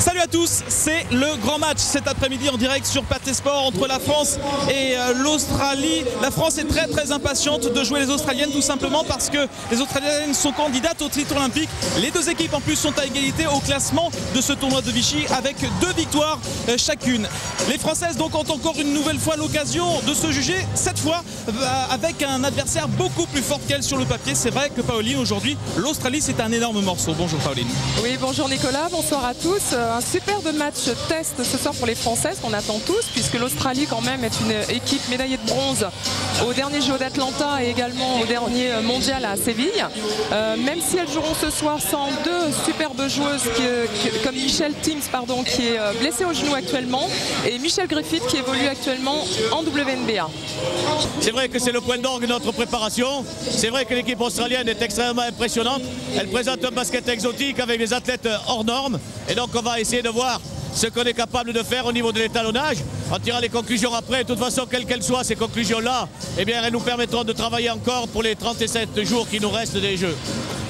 Salut à tous, c'est le grand match cet après-midi en direct sur Pathé Sport entre la France et l'Australie. La France est très impatiente de jouer les Australiennes, tout simplement parce que les Australiennes sont candidates au titre olympique. Les deux équipes en plus sont à égalité au classement de ce tournoi de Vichy avec 2 victoires chacune. Les Françaises donc ont encore une nouvelle fois l'occasion de se juger, cette fois avec un adversaire beaucoup plus fort qu'elle sur le papier. C'est vrai que Pauline, aujourd'hui, l'Australie c'est un énorme morceau. Bonjour Pauline. Oui, bonjour Nicolas, bonsoir à tous. Un superbe match test ce soir pour les Françaises qu'on attend tous, puisque l'Australie quand même est une équipe médaillée de bronze au dernier JO d'Atlanta et également au dernier mondial à Séville. Même si elles joueront ce soir sans 2 superbes joueuses comme Michelle Teams qui est blessée au genou actuellement, et Michelle Griffith qui évolue actuellement en WNBA. C'est vrai que c'est le point d'orgue de notre préparation. C'est vrai que l'équipe australienne est extrêmement impressionnante. Elle présente un basket exotique avec des athlètes hors normes. Et donc on va essayer de voir ce qu'on est capable de faire au niveau de l'étalonnage. On tirera les conclusions après. De toute façon, quelles qu'elles soient ces conclusions-là, eh bien, elles nous permettront de travailler encore pour les 37 jours qui nous restent des Jeux.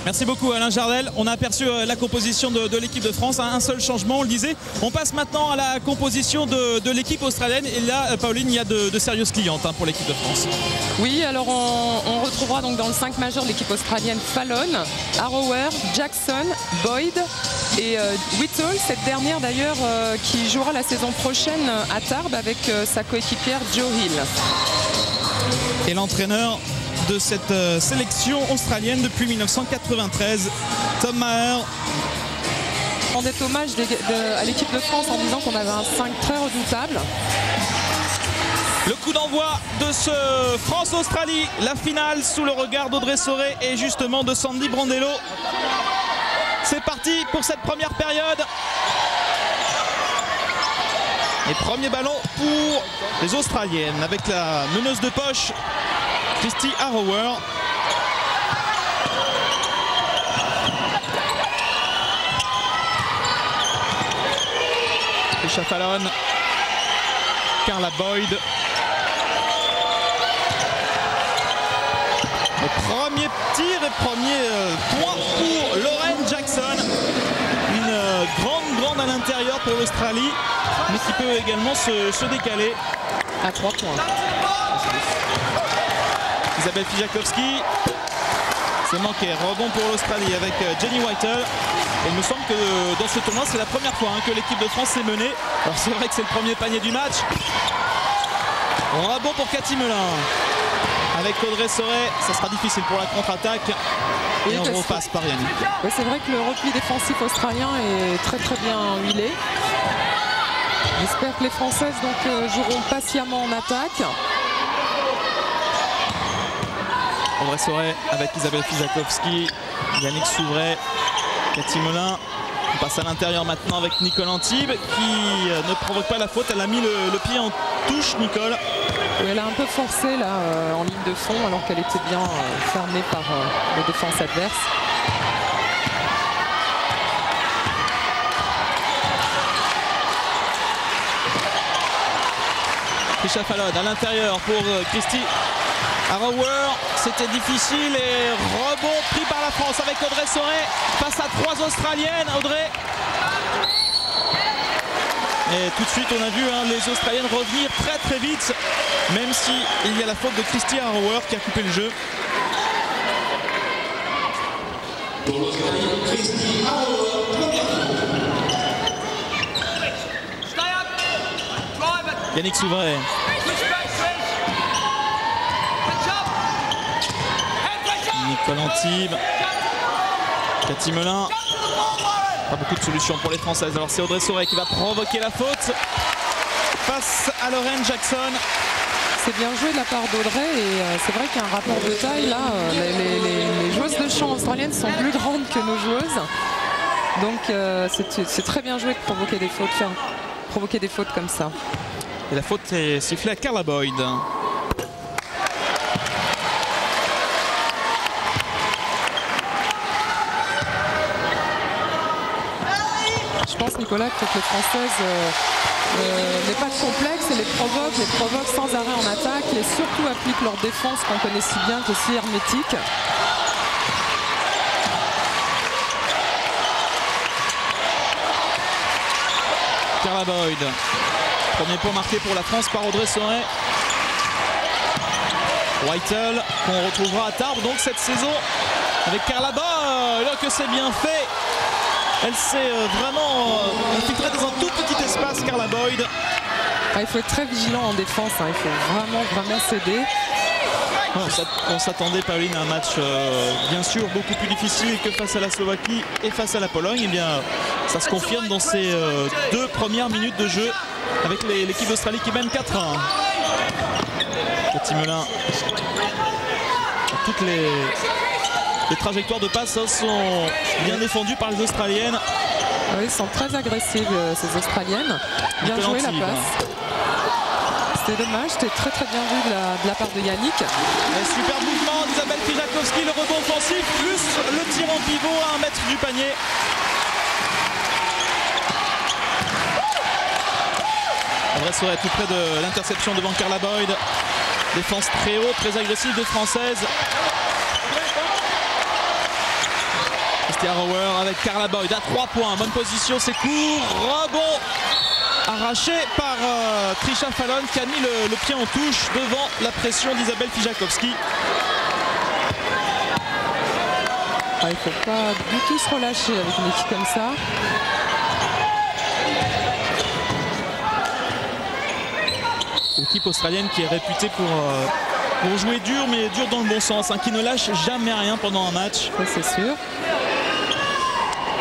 Merci beaucoup Alain Jardel. On a aperçu la composition de l'équipe de France. Un seul changement, on le disait. On passe maintenant à la composition de l'équipe australienne. Et là, Pauline, il y a de sérieuses clientes pour l'équipe de France. Oui, alors on retrouvera donc dans le 5 majeur de l'équipe australienne Fallon, Arrower, Jackson, Boyd et Whittle. Cette dernière d'ailleurs qui jouera la saison prochaine à Tarbes avec sa coéquipière Jo Hill. Et l'entraîneur de cette sélection australienne depuis 1993, Tom Maher. On rendait hommage à l'équipe de France en disant qu'on avait un 5 très redoutable. Le coup d'envoi de ce France-Australie, la finale sous le regard d'Audrey Soré et justement de Sandy Brandello. C'est parti pour cette première période. Et premier ballon pour les Australiennes avec la meneuse de poche Kristy Arrower. Trisha Fallon, Carla Boyd. Le premier tir et premier point pour Lauren Jackson. Une grande à l'intérieur pour l'Australie, mais qui peut également se décaler à 3 points. Isabelle Fijakowski, c'est manqué. Rebond pour l'Australie avec Jenny Whittle. Et il me semble que dans ce tournoi, c'est la première fois que l'équipe de France s'est menée. Alors c'est vrai que c'est le premier panier du match. Rebond pour Cathy Melin. Avec Audrey Soré, ça sera difficile pour la contre-attaque. Et on repasse par Yannick. Oui, c'est vrai que le repli défensif australien est très bien huilé. J'espère que les Françaises donc joueront patiemment en attaque. Audrey Soré avec Isabelle Fijakowski, Yannick Souvray, Cathy Melin. On passe à l'intérieur maintenant avec Nicole Antibes qui ne provoque pas la faute. Elle a mis le pied en touche, Nicole. Oui, elle a un peu forcé là en ligne de fond alors qu'elle était bien fermée par les défenses adverses. Trisha Fallon à l'intérieur pour Kristy Arrower. C'était difficile et rebond pris par la France avec Audrey Soré face à 3 Australiennes. Audrey. Et tout de suite on a vu les Australiennes revenir très vite, même si il y a la faute de Kristy Arrower qui a coupé le jeu. Pour l'Australie, Kristy Arrower. Yannick Souvray. Nicole Antibes. Cathy Melin. Pas beaucoup de solutions pour les Françaises. Alors c'est Audrey Soré qui va provoquer la faute face à Lauren Jackson. C'est bien joué de la part d'Audrey et c'est vrai qu'il y a un rapport de taille là. Les joueuses de champ australiennes sont plus grandes que nos joueuses. Donc c'est très bien joué de provoquer des fautes, comme ça. Et la faute est sifflée à Carla Boyd. Je pense, Nicolas, que les Françaises n'aient pas de complexe et les provoquent sans arrêt en attaque et surtout appliquent leur défense qu'on connaît si bien, qui est si hermétique. Carla Boyd. Premier point marqué pour la France par Audrey Sauret. Whittle qu'on retrouvera à Tarbes donc cette saison avec Carla Boyd. Que c'est bien fait. Elle s'est vraiment infiltrée dans un tout petit espace, Carla Boyd. Il faut être très vigilant en défense, il faut vraiment céder. On s'attendait, Pauline, à un match bien sûr beaucoup plus difficile que face à la Slovaquie et face à la Pologne. Et bien, ça se confirme dans ces 2 premières minutes de jeu avec l'équipe d'Australie qui mène 4-1. Cathy Melin. Toutes les trajectoires de passe sont bien défendues par les Australiennes. Oui, elles sont très agressives, ces Australiennes. Bien joué la passe. C'était dommage, c'était très bien vu de la part de Yannick. Super mouvement d'Isabelle Fijakowski, le rebond offensif, plus le tir en pivot à 1 mètre du panier. Audrey Sauret tout près de l'interception devant Carla Boyd. Défense très haute, très agressive des Françaises. Christian Rower avec Carla Boyd à 3 points. Bonne position, c'est court. Rebond arraché par Trisha Fallon qui a mis le pied en touche devant la pression d'Isabelle Fijakowski. Il ne faut pas du tout se relâcher avec une équipe comme ça. L'équipe australienne qui est réputée pour jouer dur, mais dur dans le bon sens, qui ne lâche jamais rien pendant un match. Ça, c'est sûr.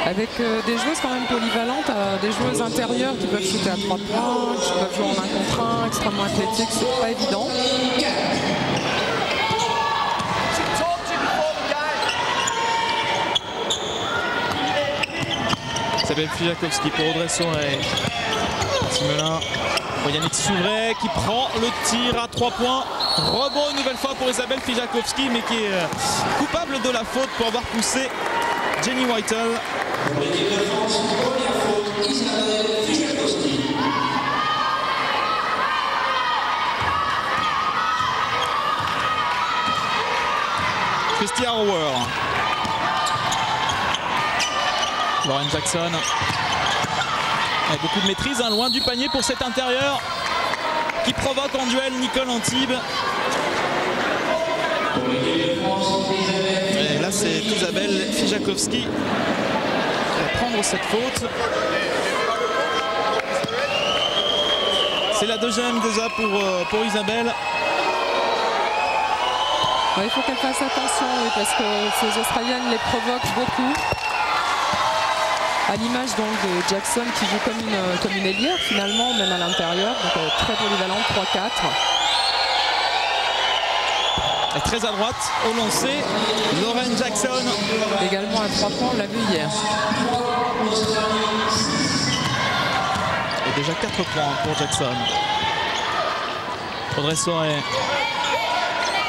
Avec des joueuses quand même polyvalentes, des joueuses intérieures qui peuvent shooter à 3 points, qui peuvent jouer en 1 contre 1, extrêmement athlétiques, c'est pas évident. Isabelle Fijakowski pour Audrey Sauret. Melin pour Yannick Souvray qui prend le tir à 3 points. Rebond une nouvelle fois pour Isabelle Fijakowski, mais qui est coupable de la faute pour avoir poussé Jenny Whittle. Christian Rower. Lauren Jackson. Avec beaucoup de maîtrise, loin du panier pour cet intérieur qui provoque en duel Nicole Antibes. Et là, c'est Isabelle Fijakowski qui va prendre cette faute. C'est la deuxième déjà pour Isabelle. Il faut qu'elle fasse attention, oui, parce que ces Australiennes les provoquent beaucoup. À l'image donc de Jackson qui joue comme une ailière finalement, même à l'intérieur, donc très polyvalente, 3-4. Elle est très à droite au lancer. Lauren Jackson. Également à 3 points, on l'a vu hier. Et déjà 4 points pour Jackson. Audrey Sauret.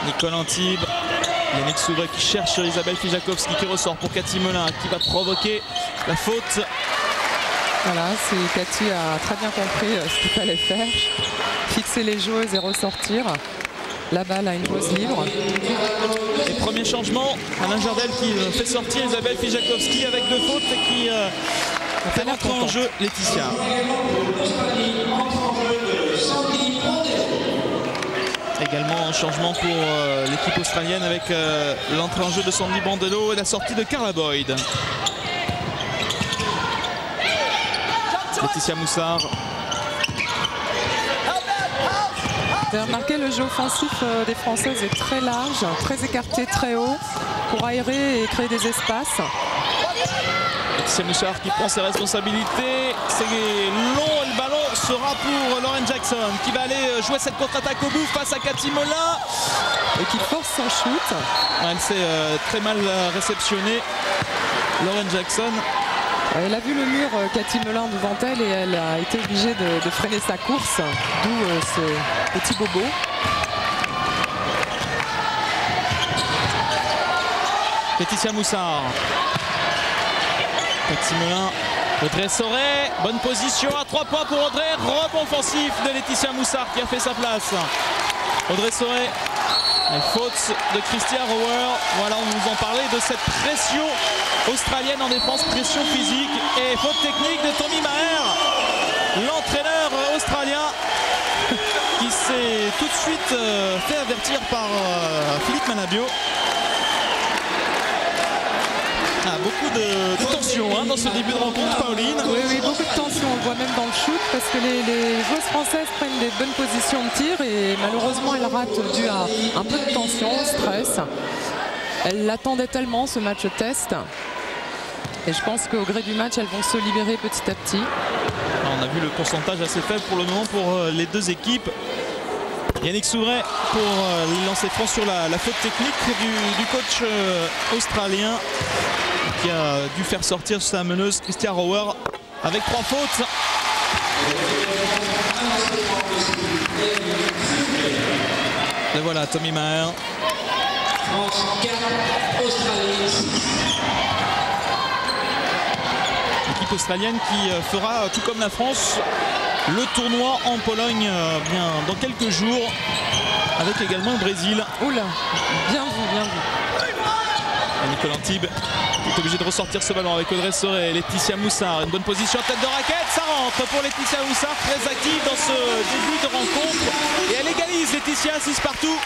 Nicole Antibes. Yannick Souvray qui cherche Isabelle Fijakowski qui ressort pour Cathy Melin qui va provoquer la faute. Voilà, Cathy a très bien compris ce qu'il fallait faire. Fixer les joueuses et ressortir. La balle à une joueuse libre. Et premier changement, Alain Jardel qui fait sortir Isabelle Fijakowski avec 2 fautes et qui fait rentrer en jeu Laetitia. Également un changement pour l'équipe australienne avec l'entrée en jeu de Sandy Bandello et la sortie de Carla Boyd. Laetitia Moussard. Vous avez remarqué, le jeu offensif des Françaises est très large, très écarté, très haut, pour aérer et créer des espaces. Laetitia Moussard qui prend ses responsabilités. C'est long et le ballon sera pour Lauren Jackson qui va aller jouer cette contre-attaque au bout face à Cathy Melin. Et qui force son shoot. Elle s'est très mal réceptionnée, Lauren Jackson. Elle a vu le mur, Cathy Melin, devant elle, et elle a été obligée de freiner sa course, d'où ce petit bobo. Laetitia Moussard. Cathy Melin. Audrey Sauret. Bonne position à 3 points pour Audrey. Rebond offensif de Laetitia Moussard qui a fait sa place. Audrey Sauret. Faute de Christian Rower. Voilà, on nous en parlait de cette pression australienne en défense, pression physique. Et faute technique de Tommy Maher. l'entraîneur australien qui s'est tout de suite fait avertir par Philippe Manabio. Beaucoup de tension dans ce début de rencontre, Pauline. Oui, beaucoup de tension. On le voit même dans le shoot parce que les joueuses françaises prennent des bonnes positions de tir et malheureusement elles ratent dû à un peu de tension, stress. Elles l'attendaient tellement, ce match test. Et je pense qu'au gré du match, elles vont se libérer petit à petit. On a vu le pourcentage assez faible pour le moment pour les deux équipes. Yannick Souvray pour les lancers francs sur la faute technique du coach australien qui a dû faire sortir sa meneuse Christian Rower avec 3 fautes. Et voilà Tommy Maher. L'équipe australienne qui fera, tout comme la France, le tournoi en Pologne bien dans quelques jours, avec également le Brésil. Oula, bien vu, bien vu. Et Nicolas Antibes est obligé de ressortir ce ballon avec Audrey Soré. Laetitia Moussard, une bonne position, tête de raquette, ça rentre pour Laetitia Moussard, très active dans ce début de rencontre. Et elle égalise Laetitia, 6 partout.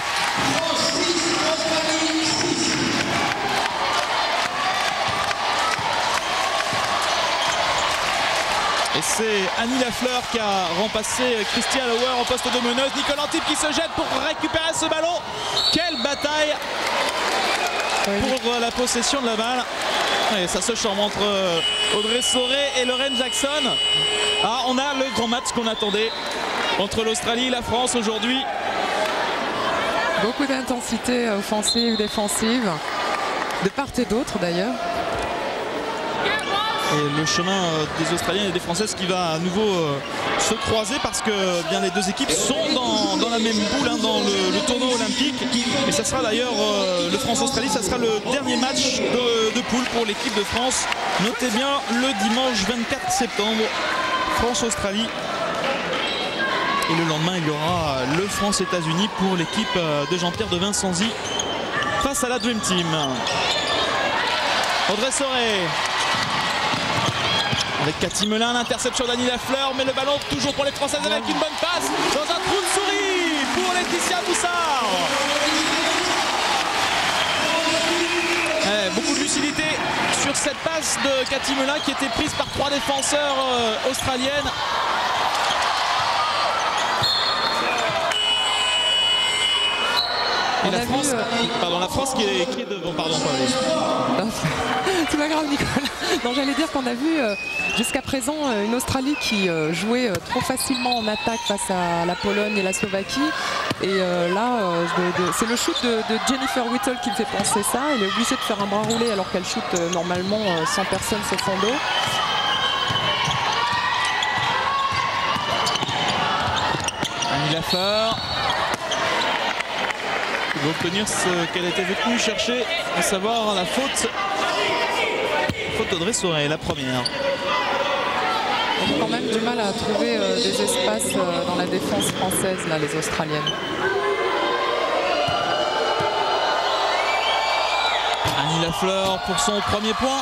Et c'est Annie Lafleur qui a remplacé Christian Lauer en poste de meneuse. Nicolas Antibes qui se jette pour récupérer ce ballon. Quelle bataille pour la possession de la balle. Et ça se charme entre Audrey Soré et Lauren Jackson. On a le grand match qu'on attendait entre l'Australie et la France aujourd'hui. Beaucoup d'intensité offensive, défensive, de part et d'autre d'ailleurs. Et le chemin des Australiennes et des Françaises qui va à nouveau se croiser parce que bien les deux équipes sont dans la même boule dans le tournoi olympique. Et ça sera d'ailleurs le France-Australie, ça sera le dernier match de poule pour l'équipe de France. Notez bien le dimanche 24 septembre, France-Australie. Et le lendemain, il y aura le France-États-Unis pour l'équipe de Jean-Pierre de Vincenzi face à la Dream Team. Audrey Soré. Avec Cathy Melin, l'interception d'Annie Lafleur, mais le ballon toujours pour les Françaises avec une bonne passe dans un trou de souris pour Laetitia Moussard. Beaucoup de lucidité sur cette passe de Cathy Melin qui était prise par 3 défenseurs australiennes. Et la France, la France qui est devant. Pardon, c'est pas grave, Nicolas. Non, j'allais dire qu'on a vu jusqu'à présent une Australie qui jouait trop facilement en attaque face à la Pologne et la Slovaquie. Et là, c'est le shoot de Jennifer Whittle qui me fait penser ça. Elle est obligée de faire un bras roulé alors qu'elle shoot normalement sans personne sur son dos. Annie Lafleur. Il va obtenir ce qu'elle était venue chercher, à savoir la faute d'Audrey Soré, la première. On a quand même du mal à trouver des espaces dans la défense française, là, les Australiennes. Annie Lafleur pour son premier point.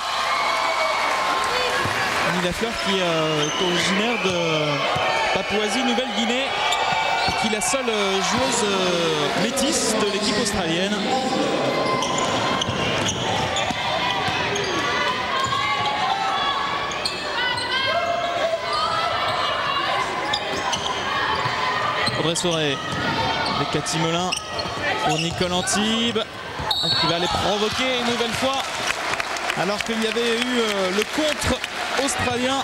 Annie Lafleur qui est originaire de Papouasie-Nouvelle-Guinée, qui est la seule joueuse métisse de l'équipe australienne. Audrey Soré avec Cathy Melin pour Nicolas Antibes qui va les provoquer une nouvelle fois alors qu'il y avait eu le contre australien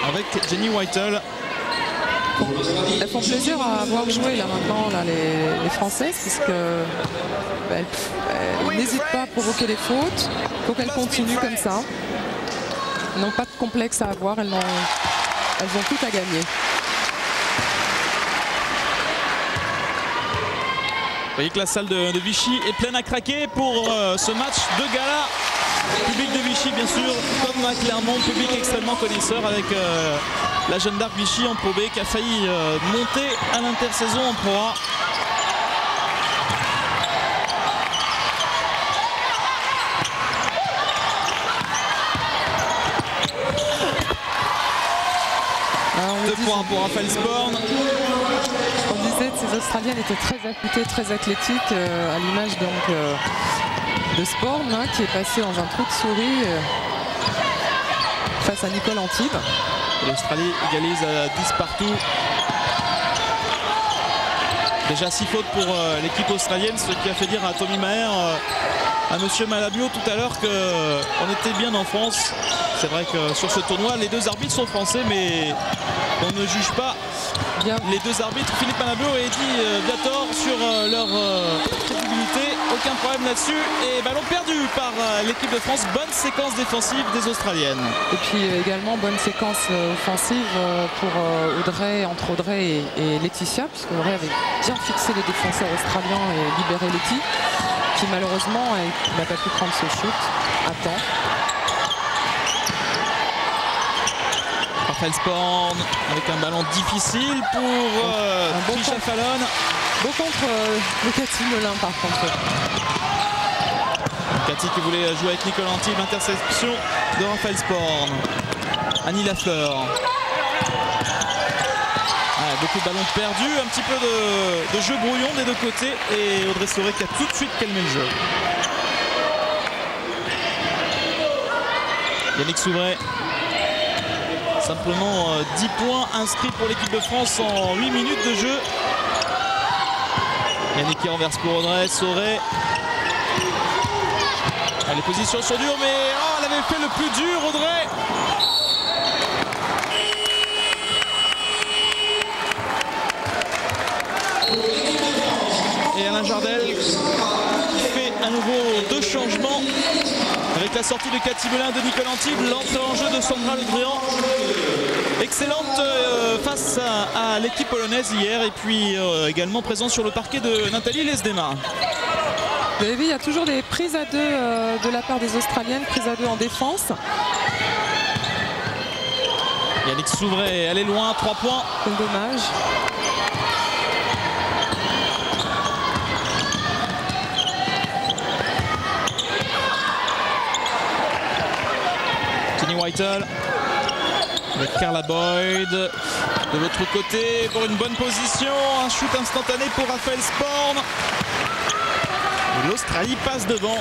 avec Jenny Whittle. Elles font plaisir à voir jouer là maintenant là, les Françaises puisque elles n'hésitent pas à provoquer les fautes. Il faut qu'elles continuent comme ça. Elles n'ont pas de complexe à avoir, elles ont tout à gagner. Vous voyez que la salle de Vichy est pleine à craquer pour ce match de gala. Public de Vichy bien sûr, comme à Clermont, public extrêmement connaisseur avec la Jeanne d'Arc Vichy en Pro B qui a failli monter à l'intersaison en Pro A. 2 points pour Raphaël Sporn. On disait que ces Australiennes étaient très affûtées, très athlétiques, à l'image donc de Sporn, hein, qui est passé dans un trou de souris face à Nicole Antibes. L'Australie égalise à 10 partout. Déjà 6 fautes pour l'équipe australienne, ce qui a fait dire à Tommy Maher, à monsieur Malabio tout à l'heure qu'on était bien en France. C'est vrai que sur ce tournoi, les 2 arbitres sont français, mais on ne juge pas bien les 2 arbitres, Philippe Malabio et Eddie Viator, sur leur crédibilité. Aucun problème là-dessus. Et ballon perdu par l'équipe de France. Bonne séquence défensive des Australiennes. Et puis également bonne séquence offensive pour Audrey, entre Audrey et Laetitia, puisque Audrey avait bien fixé les défenseurs australiens et libéré Letty, qui malheureusement n'a pas pu prendre ce shoot à temps. Raphaël Sporn avec un ballon difficile pour Trisha Fallon. Beau contre de Cathy Melin par contre. Cathy qui voulait jouer avec Nicole Antibes, interception de Raphaël Sporn. Annie Lafleur. Beaucoup de ballons perdus, un petit peu de jeu brouillon des 2 côtés et Audrey Soré qui a tout de suite calmé le jeu. Yannick Souvray. Simplement 10 points inscrits pour l'équipe de France en 8 minutes de jeu. Yannick qui renverse pour Audrey Soré. Les positions sont dures, mais elle avait fait le plus dur, Audrey. Et Alain Jardel fait à nouveau 2 changements. Avec la sortie de Cathy Melin, de Nicole Antibes, l'entrée en jeu de Sandra Ledréan. Excellente face à l'équipe polonaise hier et puis également présent sur le parquet de Nathalie Lesdema. Vous avez vu, il y a toujours des prises à 2 de la part des Australiennes, prises à 2 en défense. Yannick Souvray, elle est loin, 3 points. C'est dommage. Whitehall avec Carla Boyd de l'autre côté pour une bonne position, un shoot instantané pour Raphaël Sporn. L'Australie passe devant.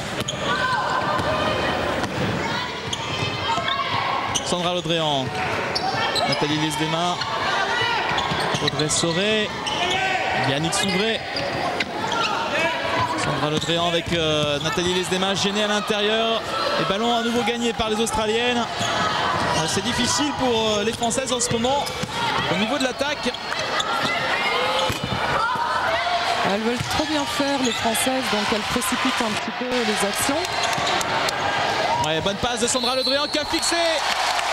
Sandra Ledréan, Nathalie Lesdema, Audrey Soré, Yannick Souvray. Sandra Ledréan avec Nathalie Lesdema gênée à l'intérieur. Et ballon à nouveau gagné par les Australiennes. C'est difficile pour les Françaises en ce moment au niveau de l'attaque. Elles veulent trop bien faire les Françaises, donc elles précipitent un petit peu les actions. Ouais, bonne passe de Sandra Ledréan qui a fixé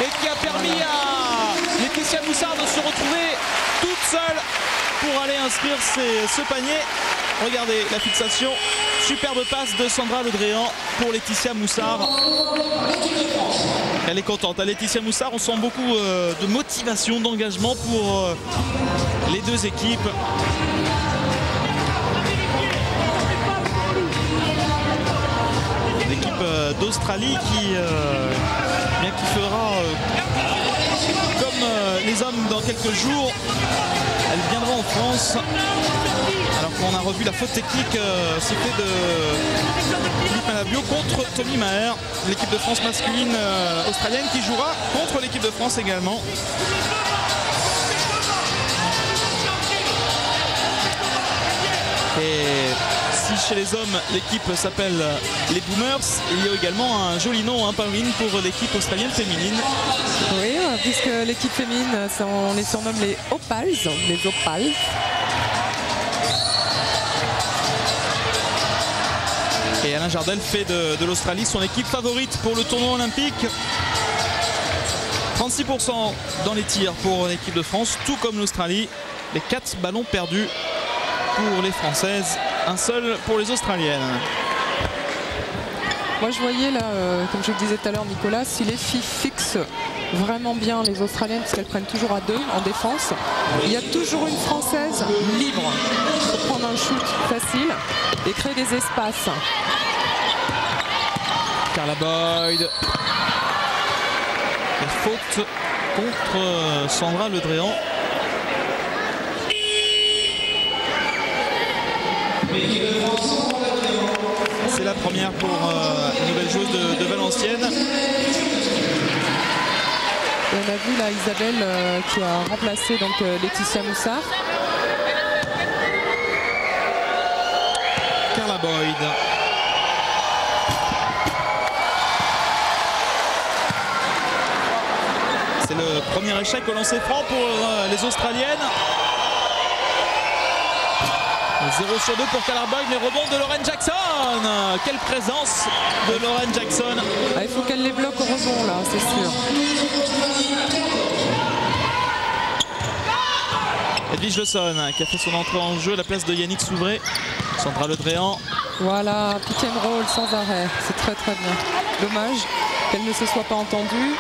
et qui a permis à Laetitia Moussard de se retrouver toute seule pour aller inscrire ce panier. Regardez la fixation, superbe passe de Sandra Ledréan pour Laetitia Moussard. Elle est contente. À Laetitia Moussard, on sent beaucoup de motivation, d'engagement pour les 2 équipes. L'équipe d'Australie qui fera comme les hommes dans quelques jours. Elle viendra en France. Alors qu'on a revu la faute technique sifflée de Philippe Malabio contre Tommy Maher. L'équipe de France masculine australienne qui jouera contre l'équipe de France également. Et si chez les hommes l'équipe s'appelle les Boomers, il y a également un joli nom, Pauline, pour l'équipe australienne féminine. Oui, puisque l'équipe féminine, on les surnomme les Opals, les Opals. Et Alain Jardel fait de l'Australie son équipe favorite pour le tournoi olympique. 36% dans les tirs pour l'équipe de France, tout comme l'Australie. Les 4 ballons perdus pour les Françaises, un seul pour les Australiennes. Moi je voyais là, comme je le disais tout à l'heure Nicolas, si les filles fixent vraiment bien les Australiennes, parce qu'elles prennent toujours à 2 en défense, il y a toujours une Française libre pour prendre un shoot facile et créer des espaces. Carla Boyd. La faute contre Sandra Le Dréan. C'est la première pour une nouvelle joueuse de Valenciennes. Et on a vu là Isabelle qui a remplacé donc Laetitia Moussard. Carla Boyd. C'est le premier échec au lancer franc pour les Australiennes. 0 sur 2 pour Carla Boyd, mais rebond de Lauren Jackson. Quelle présence de Lauren Jackson. Ah, il faut qu'elle les bloque au rebond là, c'est sûr. Edwige Lawson qui a fait son entrée en jeu à la place de Yannick Souvray. Sandra Le Dréan. Voilà, pick and roll sans arrêt. C'est très très bien. Dommage qu'elle ne se soit pas entendue.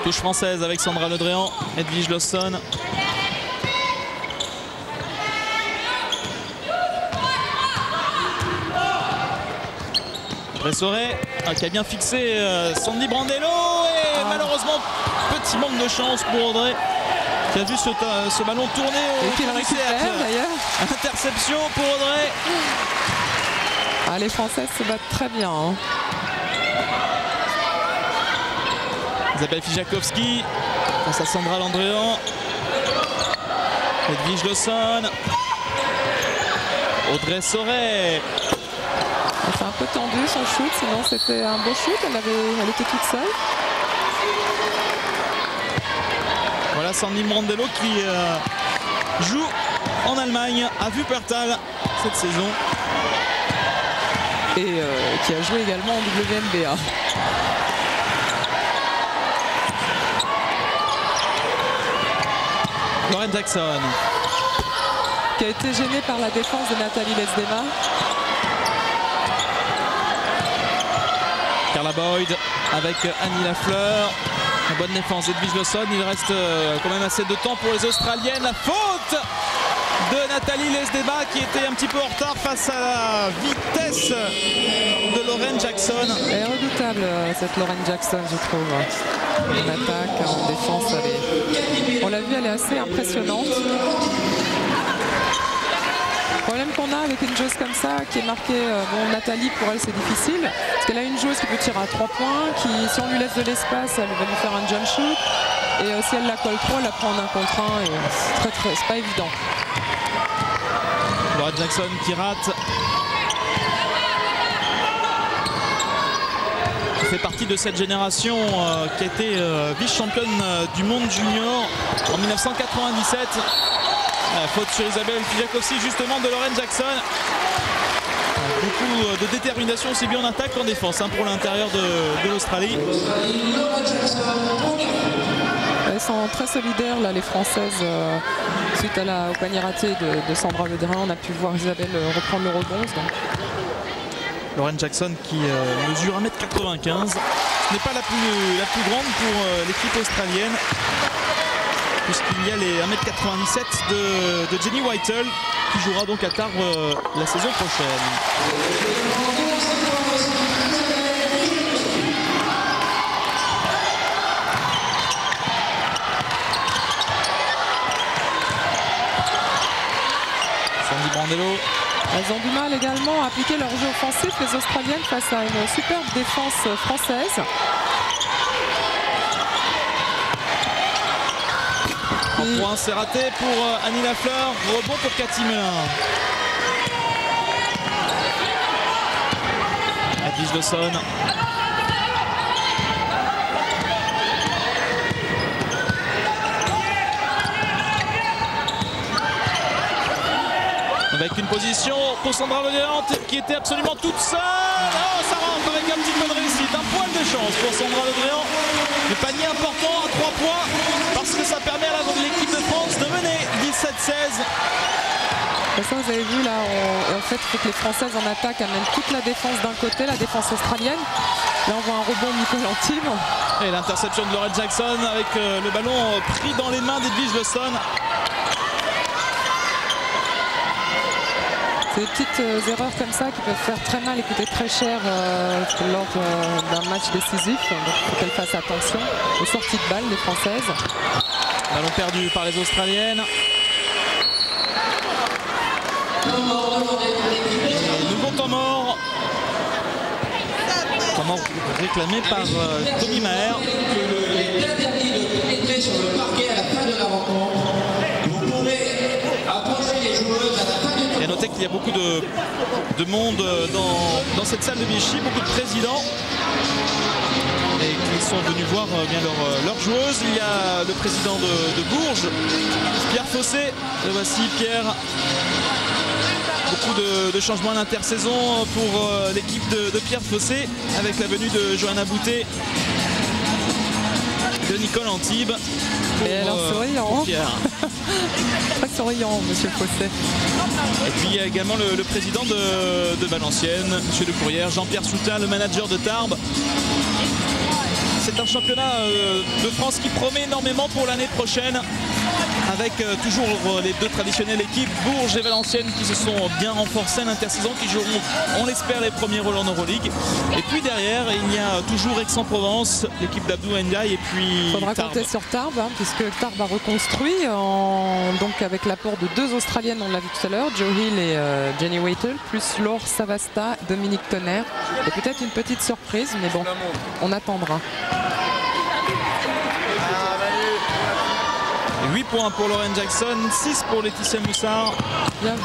Touche française avec Sandra Le Dréan, Edwige Lawson. Bressoret qui a bien fixé Sandy Brandello et malheureusement petit manque de chance pour Audrey qui a vu ce ballon tourner et qui le récupère d'ailleurs. Interception pour Audrey. Ah, les Françaises se battent très bien. Hein. Isabelle Fijakowski face à Sandra Landréan. Edwige Lawson. Audrey Sauret. C'est un peu tendu son shoot, sinon c'était un beau shoot, elle était toute seule. Voilà Sandy Brandello qui joue en Allemagne à Wuppertal cette saison. Et qui a joué également en WNBA. Lauren Jackson. Qui a été gênée par la défense de Nathalie Lesdema. Carla Boyd avec Annie Lafleur. Une bonne défense d'Edwige Lawson. Il reste quand même assez de temps pour les Australiennes. La faute de Nathalie Lesdema qui était un petit peu en retard face à la vitesse de Lauren Jackson. Elle est redoutable cette Lauren Jackson, je trouve. En attaque, en défense, on l'a vu, elle est assez impressionnante. Le problème qu'on a avec une joueuse comme ça, qui est marquée, bon, Nathalie, pour elle c'est difficile, parce qu'elle a une joueuse qui peut tirer à 3 points, qui, si on lui laisse de l'espace, elle va lui faire un jump shoot, et si elle la colle trop, elle la prend en 1 contre 1, et c'est pas évident. Lauren Jackson qui rate. Qui fait partie de cette génération qui a été vice-championne du monde junior en 1997. Faute sur Isabelle Fijakowski justement de Lauren Jackson. Beaucoup de détermination aussi bien en attaque qu'en défense pour l'intérieur de l'Australie. Elles sont très solidaires là, les Françaises, suite au panier raté de Sandra Le Dréan. On a pu voir Isabelle reprendre le rebond. Donc. Lauren Jackson qui mesure 1m95. Ce n'est pas la plus grande pour l'équipe australienne, puisqu'il y a les 1m97 de Jenny Whittle qui jouera donc à Tarbes la saison prochaine. Sandy Brandello. Elles ont du mal également à appliquer leur jeu offensif, les Australiennes, face à une superbe défense française. Un point, c'est raté pour Annie Lafleur. Rebond pour Cathy Melin. Edwige Lawson. Avec une position pour Sandra Le Dréan qui était absolument toute seule. Oh, ça rentre avec un petit peu de réussite. Un poil de chance pour Sandra Le Dréan. Le panier important à 3 points parce que ça permet à l'équipe de France de mener 17-16. Ça, vous avez vu là, en fait, il faut que les Françaises en attaque amènent toute la défense d'un côté, la défense australienne. Là, on voit un rebond Nicolas-Antime. Et l'interception de Lauren Jackson avec le ballon pris dans les mains d'Edwige Lawson. Des petites erreurs comme ça qui peuvent faire très mal et coûter très cher lors d'un match décisif. Donc il faut qu'elles fassent attention aux sorties de balles des Françaises. Ballon perdu par les Australiennes. Et nouveau temps mort. Temps mort réclamé par Tommy Maher. Sur le parquet à la fin de la rencontre. Vous pourrez approcher les joueuses à la fin du Et à noter qu'il y a beaucoup de monde dans cette salle de Vichy, beaucoup de présidents et qui sont venus voir bien leurs joueuses. Il y a le président de Bourges, Pierre Fossé. Le voici, Pierre. Beaucoup de changements à l'intersaison pour l'équipe de Pierre Fossé avec la venue de Johanna Boutet, de Nicole Antibes. Et alors souriant. Très souriant, monsieur Fossé. Et puis il y a également le président de Valenciennes, monsieur de Courrières, Jean-Pierre Soutin, le manager de Tarbes. C'est un championnat de France qui promet énormément pour l'année prochaine, avec toujours les deux traditionnelles équipes, Bourges et Valenciennes, qui se sont bien renforcées à l'intersaison, qui joueront, on l'espère, les premiers rôles en Euroleague. Et puis derrière, il y a toujours Aix-en-Provence, l'équipe d'Abdou Ndiaye, et puis il faudra compter sur Tarbes, hein, puisque Tarbes a reconstruit donc avec l'apport de deux Australiennes, on l'a vu tout à l'heure, Jo Hill et Jenny Waitel, plus Laure Savasta, Dominique Tonnerre. Et peut-être une petite surprise, mais bon, on attendra. 8 points pour Lauren Jackson, 6 pour Laetitia Moussard. Bien.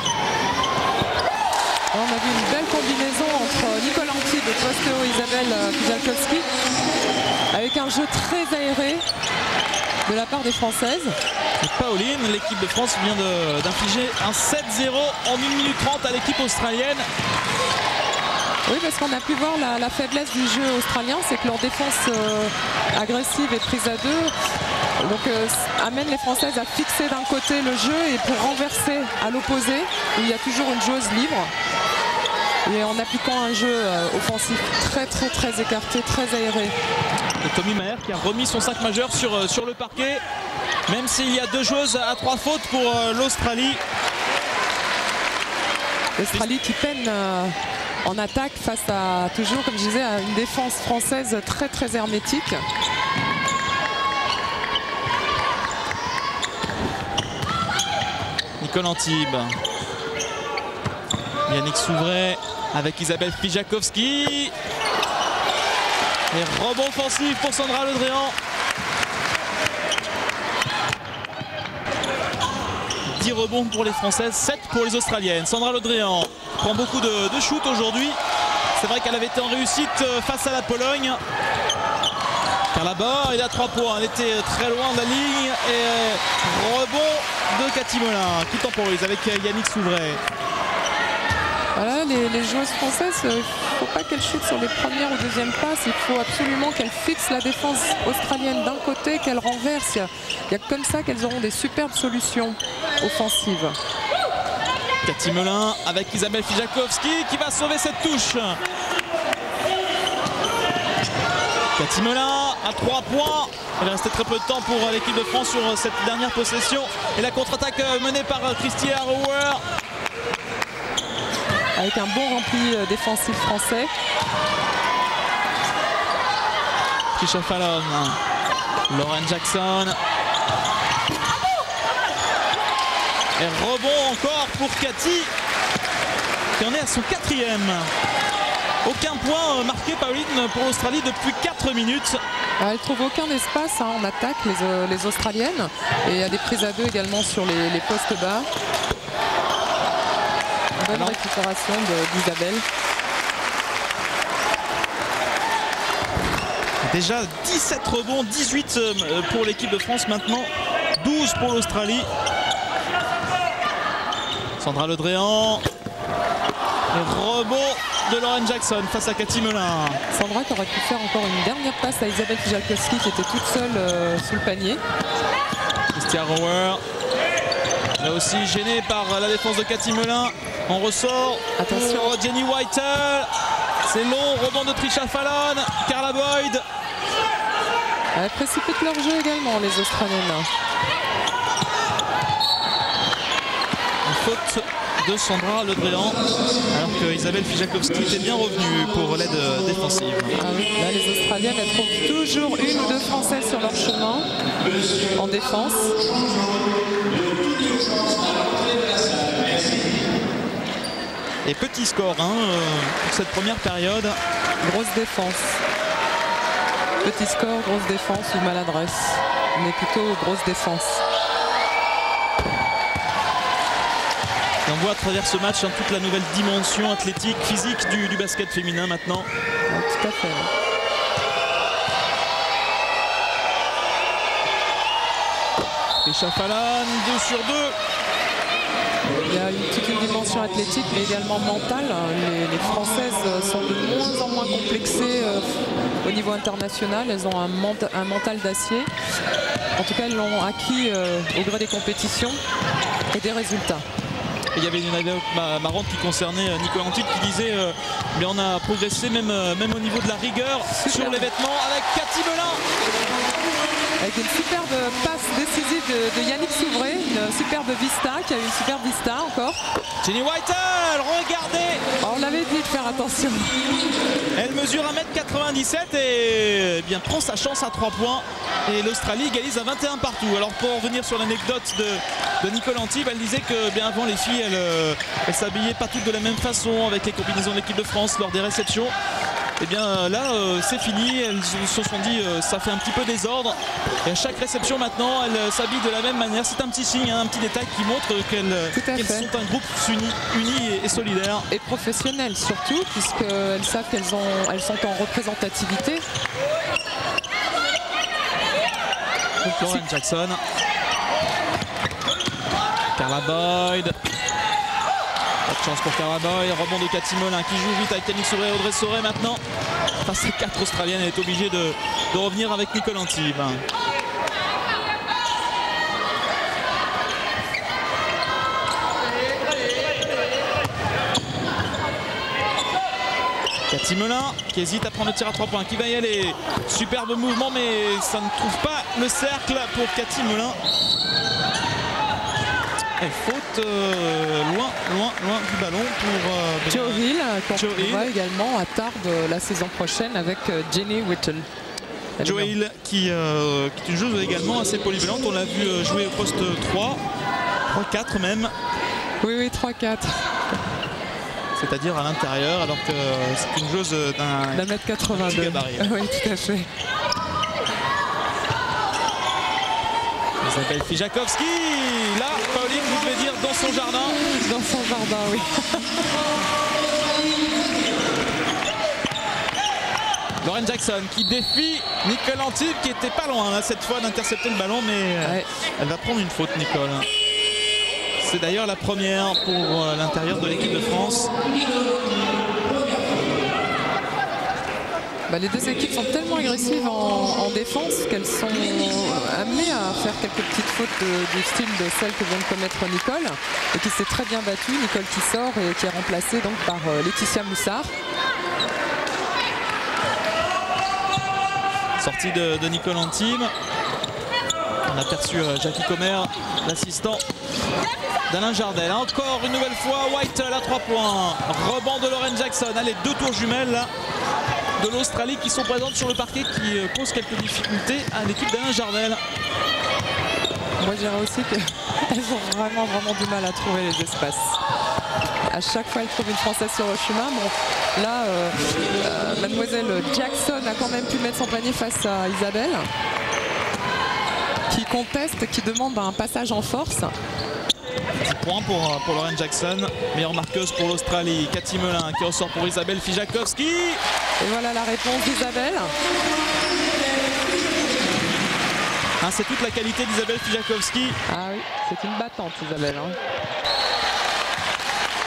On a vu une belle combinaison entre Nicole Antibes et Posteo Isabelle Fijalkowski, avec un jeu très aéré de la part des Françaises. Et Pauline, l'équipe de France vient d'infliger un 7-0 en 1 minute 30 à l'équipe australienne. Oui, parce qu'on a pu voir la faiblesse du jeu australien, c'est que leur défense agressive et prise à deux amène les Françaises à fixer d'un côté le jeu et pour renverser à l'opposé, où il y a toujours une joueuse libre. Et en appliquant un jeu offensif très écarté, très aéré. Et Tommy Maher qui a remis son sac majeur sur le parquet, même s'il y a 2 joueuses à 3 fautes pour l'Australie. L'Australie qui peine en attaque face à, toujours comme je disais, à une défense française très hermétique. Nicole Antibes, Yannick Souvray avec Isabelle Fijalkowski. Et rebond offensif pour Sandra Ledréan. 10 rebonds pour les Françaises, 7 pour les Australiennes. Sandra Ledréan prend beaucoup de shoots aujourd'hui. C'est vrai qu'elle avait été en réussite face à la Pologne. Carla Bord, il a 3 points. Elle était très loin de la ligne. Et rebond de Cathy Molin qui temporise avec Yannick Souvray. Voilà, les joueuses françaises, il ne faut pas qu'elles chutent sur les premières ou deuxièmes passes. Il faut absolument qu'elles fixent la défense australienne d'un côté, qu'elles renversent. Il y a comme ça qu'elles auront des superbes solutions offensives. Cathy Molin avec Isabelle Fijalkowski qui va sauver cette touche. Cathy Molin à 3 points. Il restait très peu de temps pour l'équipe de France sur cette dernière possession. Et la contre-attaque menée par Christy Harrower. Avec un bon rempli défensif français. Trisha Fallon, Lauren Jackson. Et rebond encore pour Cathy, qui en est à son 4e. Aucun point marqué, Pauline, pour l'Australie depuis 4 minutes. Elle trouve aucun espace en attaque, les Australiennes. Et il y a des prises à deux également sur les postes bas. Bonne récupération d'Isabelle. Déjà 17 rebonds, 18 pour l'équipe de France maintenant, 12 pour l'Australie. Sandra Ledréan. Rebond de Lauren Jackson face à Cathy Molin. Sandra qui aurait pu faire encore une dernière passe à Isabelle Fijalkowski qui était toute seule sous le panier. Christy Harrower. Là aussi gêné par la défense de Cathy Molin. On ressort. Attention. Pour Jenny Waitel. C'est long. Rebond de Trisha Fallon. Carla Boyd. Elles précipitent leur jeu également, les Australiennes. Une faute de Sandra Ledréan, alors que Isabelle Fijakowski était bien revenue pour l'aide défensive. Ah oui, là les Australiennes elles trouvent toujours une ou deux Françaises sur leur chemin en défense. Et petit score pour cette première période. Grosse défense. Petit score, grosse défense ou maladresse. Mais plutôt grosse défense. Et on voit à travers ce match toute la nouvelle dimension athlétique, physique du basket féminin maintenant. Ah, tout à fait. Pécha Falan, 2 sur 2. Il y a toute une dimension athlétique mais également mentale. Les Françaises sont de moins en moins complexées au niveau international. Elles ont un mental d'acier. En tout cas, elles l'ont acquis au gré des compétitions et des résultats. Et il y avait une anecdote marrante qui concernait Nicole Antibes qui disait mais on a progressé même au niveau de la rigueur sur les vêtements avec Cathy Melin. Avec une superbe passe décisive de Yannick Souvray, une superbe vista, qui a eu une superbe vista encore. Jenny Whitel, regardez. On l'avait dit de faire attention. Elle mesure 1m97 et bien prend sa chance à 3 points. Et l'Australie égalise à 21 partout. Alors pour revenir sur l'anecdote de Nicole Antibes, elle disait que bien avant les filles, elles s'habillaient pas toutes de la même façon avec les combinaisons de l'équipe de France lors des réceptions. Et bien là c'est fini, elles se sont dit ça fait un petit peu désordre et à chaque réception maintenant elles s'habillent de la même manière. C'est un petit signe, un petit détail qui montre qu'elles sont un groupe uni et solidaire. Et professionnel surtout puisqu'elles savent qu'elles sont en représentativité. Lauren Jackson, Carla Boyd. Pas de chance pour Carla Boyd, rebond de Cathy Melin qui joue vite avec Yannick Souvray, Audrey Soré maintenant. Face à 4 Australiennes, elle est obligée de revenir avec Nicole Antibes. Cathy Melin qui hésite à prendre le tir à 3 points, qui va y aller. Superbe mouvement mais ça ne trouve pas le cercle pour Cathy Melin. Elle faute loin du ballon pour Jo Hill, qu'on retrouvera également à Tarbes la saison prochaine avec Jenny Whittle. Jo Hill qui est une joueuse également assez polyvalente. On l'a vu jouer au poste 3, 3-4 même. Oui, 3-4. C'est-à-dire à l'intérieur, alors que c'est une joueuse d'un mètre 82. Gabarit. Oui, tout à fait. Isabelle Fijakowski, là, Pauline, vous devez dire dans son jardin. Dans son jardin, oui. Lauren Jackson qui défie Nicole Antibes qui était pas loin là, cette fois d'intercepter le ballon, mais elle va prendre une faute, Nicole. C'est d'ailleurs la première pour l'intérieur de l'équipe de France. Les deux équipes sont tellement agressives en défense qu'elles sont amenées à faire quelques petites fautes du style de celle que vient de commettre Nicole et qui s'est très bien battue. Nicole qui sort et qui est remplacée donc par Laetitia Moussard. Sortie de Nicole Antibes. On a aperçu Jackie Comer, l'assistant d'Alain Jardel. Encore une nouvelle fois, White à 3 points. Rebond de Lauren Jackson. Allez, 2 tours jumelles là, de l'Australie qui sont présentes sur le parquet, qui posent quelques difficultés à l'équipe d'Alain Jardel. Moi je dirais aussi qu'elles ont vraiment du mal à trouver les espaces. À chaque fois elles trouvent une Française sur le chemin. Bon, là mademoiselle Jackson a quand même pu mettre son panier face à Isabelle qui conteste, qui demande un passage en force. Point pour Lauren Jackson, meilleure marqueuse pour l'Australie. Cathy Melin qui ressort pour Isabelle Fijakowski. Et voilà la réponse d'Isabelle. C'est toute la qualité d'Isabelle Fijakowski. Ah oui, c'est une battante Isabelle.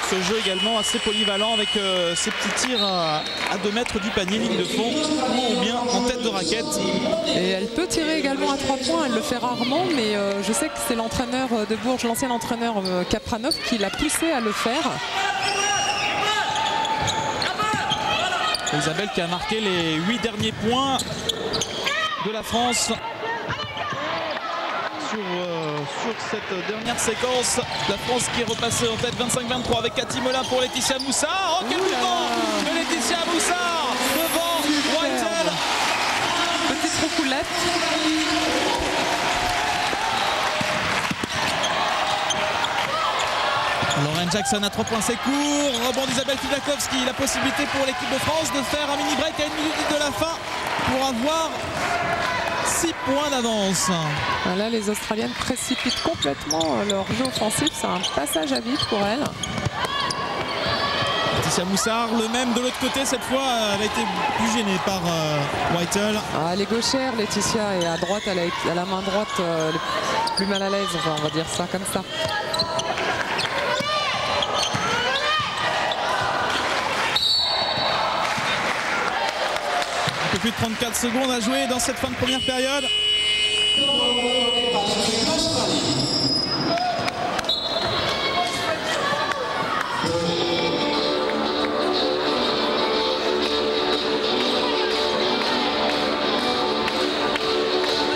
Ce jeu également assez polyvalent avec ses petits tirs à 2 mètres du panier, ligne de fond ou bien en tête de raquette. Et elle peut tirer également à 3 points, elle le fait rarement, mais je sais que c'est l'entraîneur de Bourges, l'ancien entraîneur Kapranov, qui l'a poussé à le faire. Isabelle qui a marqué les 8 derniers points de la France sur cette dernière séquence. La France qui est repassée en tête 25-23 avec Cathy Melin pour Laetitia Moussard. Oh, quel mouvement de Laetitia Moussard devant Whitel. Petite roucoulette. Lauren Jackson à 3 points, c'est court. Rebond d'Isabelle Fijakowski. La possibilité pour l'équipe de France de faire un mini break à 1 minute de la fin pour avoir 6 points d'avance. Là, les Australiennes précipitent complètement leur jeu offensif. C'est un passage à vide pour elles. Laetitia Moussard, le même de l'autre côté. Cette fois, elle a été plus gênée par Whitel. Ah, elle est gauchère, Laetitia, et à droite, elle a la main droite plus mal à l'aise. Enfin, on va dire ça comme ça. Un peu plus de 34 secondes à jouer dans cette fin de première période.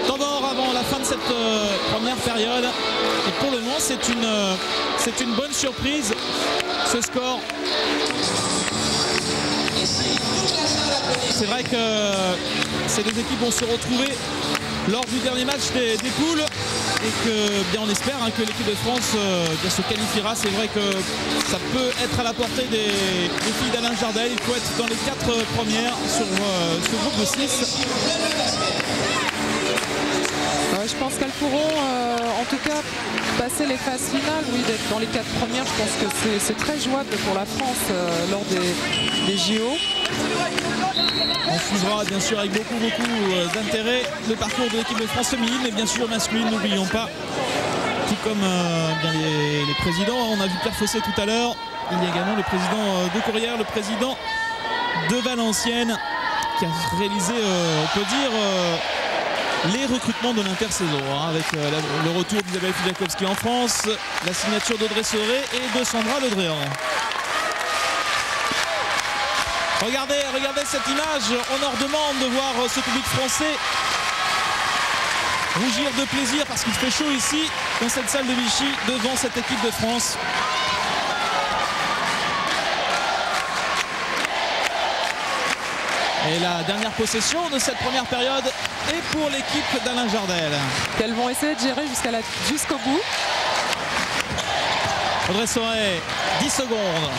Temps mort avant la fin de cette première période. Et pour le moment, c'est une bonne surprise, ce score. C'est vrai que ces deux équipes vont se retrouver lors du dernier match des poules et que bien on espère que l'équipe de France se qualifiera. C'est vrai que ça peut être à la portée des filles d'Alain Jardel. Il faut être dans les 4 premières sur ce groupe de 6. Je pense qu'elles pourront en tout cas passer les phases finales. Oui, d'être dans les 4 premières, je pense que c'est très jouable pour la France lors des JO. On suivra bien sûr avec beaucoup d'intérêt le parcours de l'équipe de France féminine, mais bien sûr masculine, n'oublions pas. Tout comme bien les présidents, on a vu Pierre Fossé tout à l'heure. Il y a également le président de Courrières, le président de Valenciennes, qui a réalisé, on peut dire, les recrutements de l'intersaison, avec le retour d'Isabelle Fijakowski en France, la signature d'Audrey Soré et de Sandra Ledréan. Regardez cette image, on leur demande de voir ce public français rougir de plaisir parce qu'il fait chaud ici dans cette salle de Vichy devant cette équipe de France. Et la dernière possession de cette première période est pour l'équipe d'Alain Jardel. Qu'elles vont essayer de gérer jusqu'au bout. Audrey Soré, 10 secondes.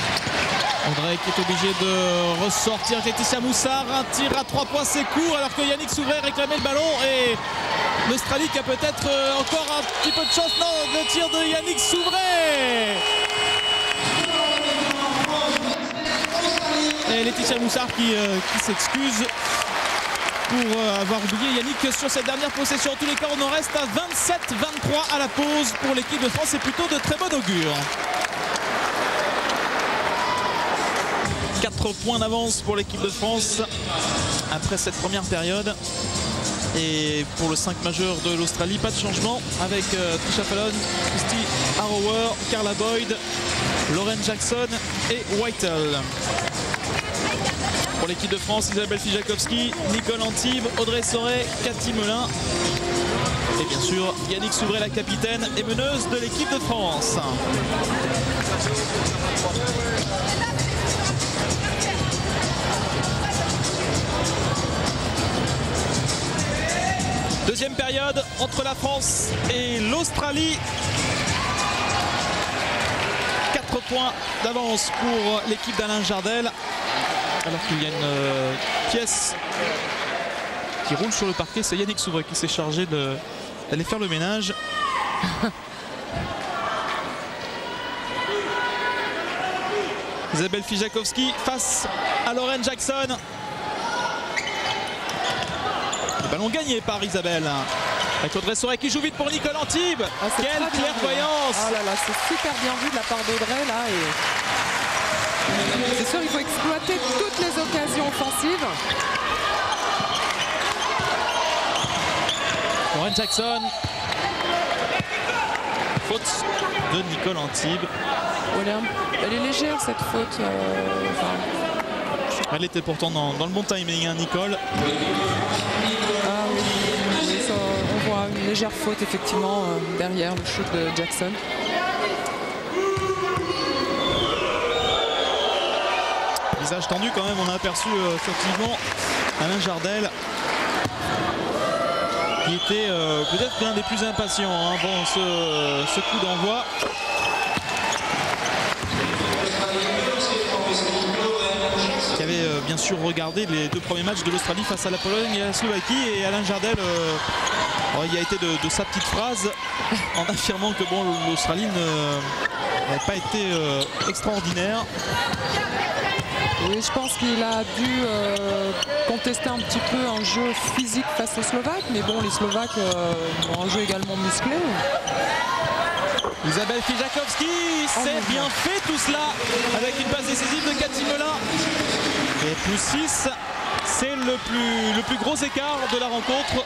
Audrey qui est obligé de ressortir. Laetitia Moussard, un tir à 3 points, c'est court alors que Yannick Souvray réclamait le ballon et l'Australie qui a peut-être encore un petit peu de chance. Non, le tir de Yannick Souvray. Et Laetitia Moussard qui s'excuse pour avoir oublié Yannick sur cette dernière possession. En tous les cas, on en reste à 27-23 à la pause pour l'équipe de France. C'est plutôt de très bon augure. 4 points d'avance pour l'équipe de France après cette première période. Et pour le 5 majeur de l'Australie, pas de changement avec Trisha Fallon, Christy Harrower, Carla Boyd, Lauren Jackson et Whitel. Pour l'équipe de France, Isabelle Fijakowski, Nicole Antibes, Audrey Soré, Cathy Melin. Et bien sûr, Yannick Souvray, la capitaine et meneuse de l'équipe de France. Deuxième période entre la France et l'Australie. 4 points d'avance pour l'équipe d'Alain Jardel. Alors qu'il y a une pièce qui roule sur le parquet. C'est Yannick Souvray qui s'est chargé d'aller faire le ménage. Isabelle Fijakowski face à Lauren Jackson. Le ballon gagné par Isabelle. Avec Audrey Soré qui joue vite pour Nicole Antibes. Quelle clairvoyance! Oh là là, c'est super bien vu de la part d'Audrey là. C'est sûr, il faut exploiter toutes les occasions offensives. Lauren Jackson. Faute de Nicole Antibes. Elle est légère cette faute. Elle était pourtant dans le bon timing, Nicole. Ah oui, on voit une légère faute effectivement derrière le shoot de Jackson. Visage tendu quand même, on a aperçu furtivement Alain Jardel qui était peut-être l'un des plus impatients avant ce coup d'envoi. Qui avait bien sûr regardé les 2 premiers matchs de l'Australie face à la Pologne et à la Slovaquie, et Alain Jardel il a été de sa petite phrase en affirmant que bon, l'Australie n'avait pas été extraordinaire. Oui, je pense qu'il a dû contester un petit peu un jeu physique face aux Slovaques, mais bon, les Slovaques ont un jeu également musclé. Isabelle Fijakowski, c'est bien fait tout cela avec une passe décisive de Cathy Melin. Et plus 6, c'est le plus gros écart de la rencontre.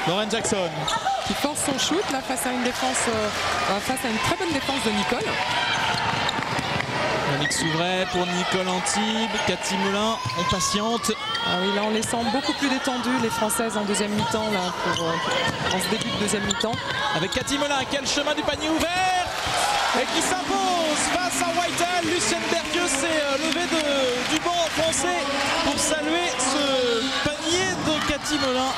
Lauren Jackson qui force son shoot là face à une défense, face à une très bonne défense de Nicole. Yannick Souvray pour Nicole Antibes, Cathy Melin, on patiente. Ah oui, là on les sent beaucoup plus détendues les Françaises en deuxième mi-temps là en ce début de deuxième mi-temps. Avec Cathy Melin qui a le chemin du panier ouvert et qui s'impose face à Whitehall. Lucienne Berthieu s'est levée du banc français pour saluer ce panier de Cathy Melin.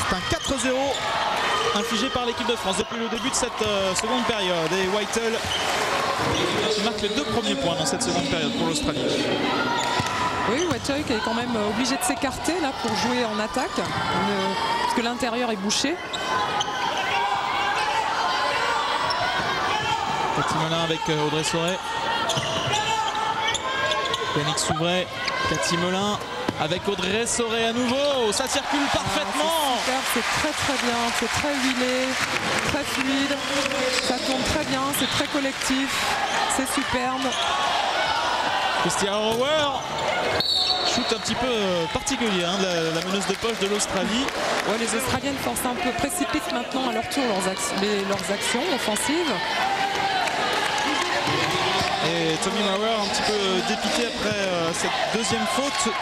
C'est un 4-0 infligé par l'équipe de France depuis le début de cette seconde période. Et Whitehall marque les 2 premiers points dans cette seconde période pour l'Australie. Oui, Whitehall qui est quand même obligé de s'écarter là pour jouer en attaque, parce que l'intérieur est bouché. Cathy Melin avec Audrey Soré. Yannick Souvray, Cathy Melin avec Audrey Soré à nouveau. Ça circule parfaitement. C'est très bien, c'est très huilé, très fluide. Ça tourne très bien, c'est très collectif, c'est superbe. Christian Rower, shoot un petit peu particulier la meneuse de poche de l'Australie. Ouais, les Australiennes forcent un peu, précipitent maintenant à leur tour leurs actions offensives. Et Tommy Maurer un petit peu dépité après cette deuxième faute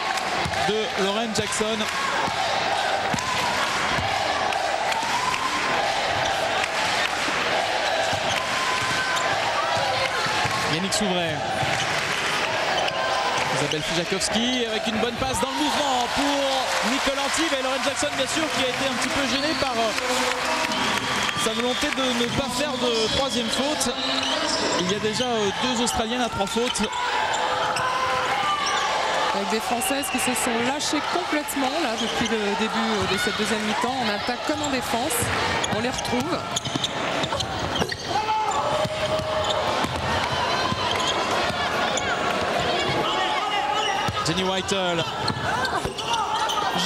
de Lauren Jackson. Yannick Souvray. Isabelle Fijakowski avec une bonne passe dans le mouvement pour Nicole Antibes et Lauren Jackson bien sûr qui a été un petit peu gênée par sa volonté de ne pas faire de 3e faute. Il y a déjà 2 Australiennes à 3 fautes. Avec des Françaises qui se sont lâchées complètement là depuis le début de cette deuxième mi-temps, en attaque comme en défense. On les retrouve. Jenny Whitehall.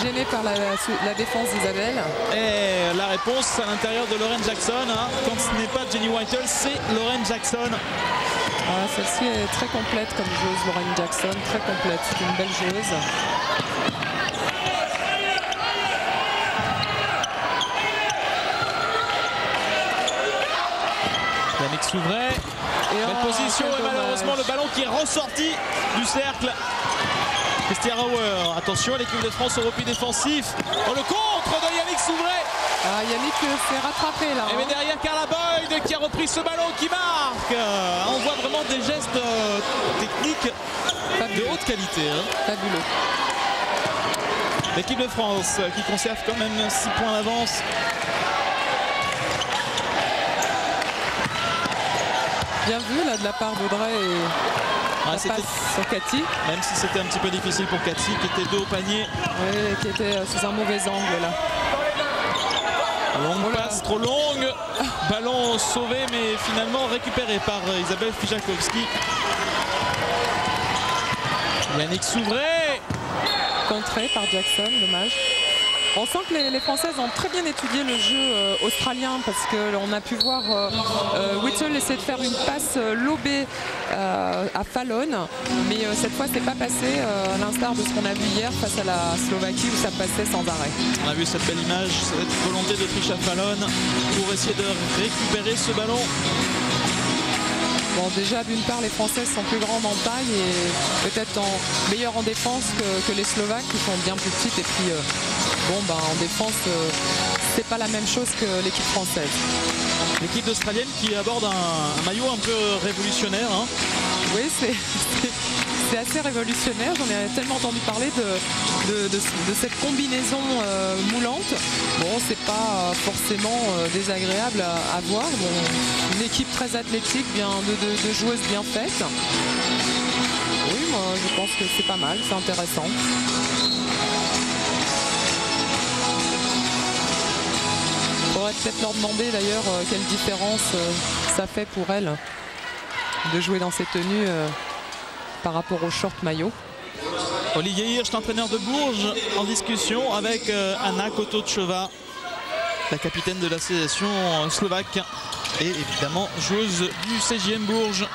Gênée par la défense d'Isabelle. Et la réponse à l'intérieur de Lauren Jackson. Quand ce n'est pas Jenny Whitehall, c'est Lauren Jackson. Ah, celle-ci est très complète comme joueuse, Lauren Jackson. Très complète, c'est une belle joueuse. Yannick Souvray. Belle position et malheureusement le ballon qui est ressorti du cercle. Christian Rower, attention à l'équipe de France au repli défensif. Oh, le contre de Yannick Souvray. Ah, Yannick s'est rattrapé là. Et derrière Carla Boyd qui a repris ce ballon qui marque. On voit vraiment des gestes techniques de haute qualité. Fabuleux. L'équipe de France qui conserve quand même 6 points d'avance. Bien vu là de la part d'Audrey et la passe sur Cathy. Même si c'était un petit peu difficile pour Cathy qui était dos au panier. Oui, qui était sous un mauvais angle là. Longue passe trop longue. Ballon sauvé mais finalement récupéré par Isabelle Fijakowski. Yannick Souvray. Contré par Jackson, dommage. On sent que les Françaises ont très bien étudié le jeu australien parce qu'on a pu voir Whittle essayer de faire une passe lobée à Fallon, mais cette fois c'est pas passé à l'instar de ce qu'on a vu hier face à la Slovaquie où ça passait sans arrêt. On a vu cette belle image, cette volonté de Trisha Fallon pour essayer de récupérer ce ballon. Bon, déjà d'une part les Françaises sont plus grandes en taille et peut-être meilleures en défense que les Slovaques qui sont bien plus petites, et puis en défense c'est pas la même chose que l'équipe française. L'équipe australienne qui aborde un maillot un peu révolutionnaire. Hein. Oui, c'est assez révolutionnaire. J'en ai tellement entendu parler de cette combinaison moulante. Bon, c'est pas forcément désagréable à voir. Bon, une équipe très athlétique, de joueuses bien faites. Oui, moi je pense que c'est pas mal, c'est intéressant. Il faudrait peut-être leur demander d'ailleurs quelle différence ça fait pour elles de jouer dans ces tenues par rapport au short maillot. Olivier Hirsch, l'entraîneur de Bourges, en discussion avec Anna Kotochova, la capitaine de l'association slovaque et évidemment joueuse du CJM Bourges.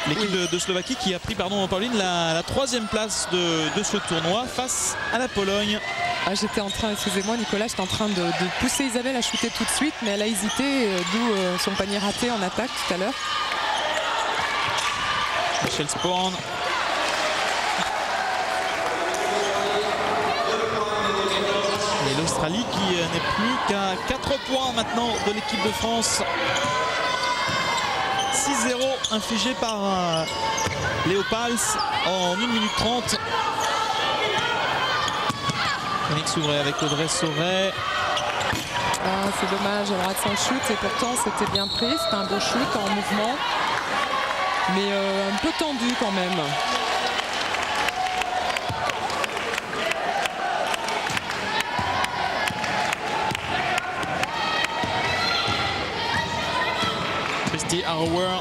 L'équipe de Slovaquie qui a pris, Pauline, la 3e place de ce tournoi face à la Pologne. Ah, j'étais en train, excusez-moi Nicolas, j'étais en train de pousser Isabelle à shooter tout de suite, mais elle a hésité, d'où son panier raté en attaque tout à l'heure. Michel Sporn. Et l'Australie qui n'est plus qu'à 4 points maintenant de l'équipe de France. 6-0 infligé par Léo Pals en 1 minute 30. Yannick Souvray avec Audrey Sauret. Ah, c'est dommage, elle rate son shoot et pourtant c'était bien pris, c'était un beau shoot en mouvement, mais un peu tendu quand même. Christy Harrower.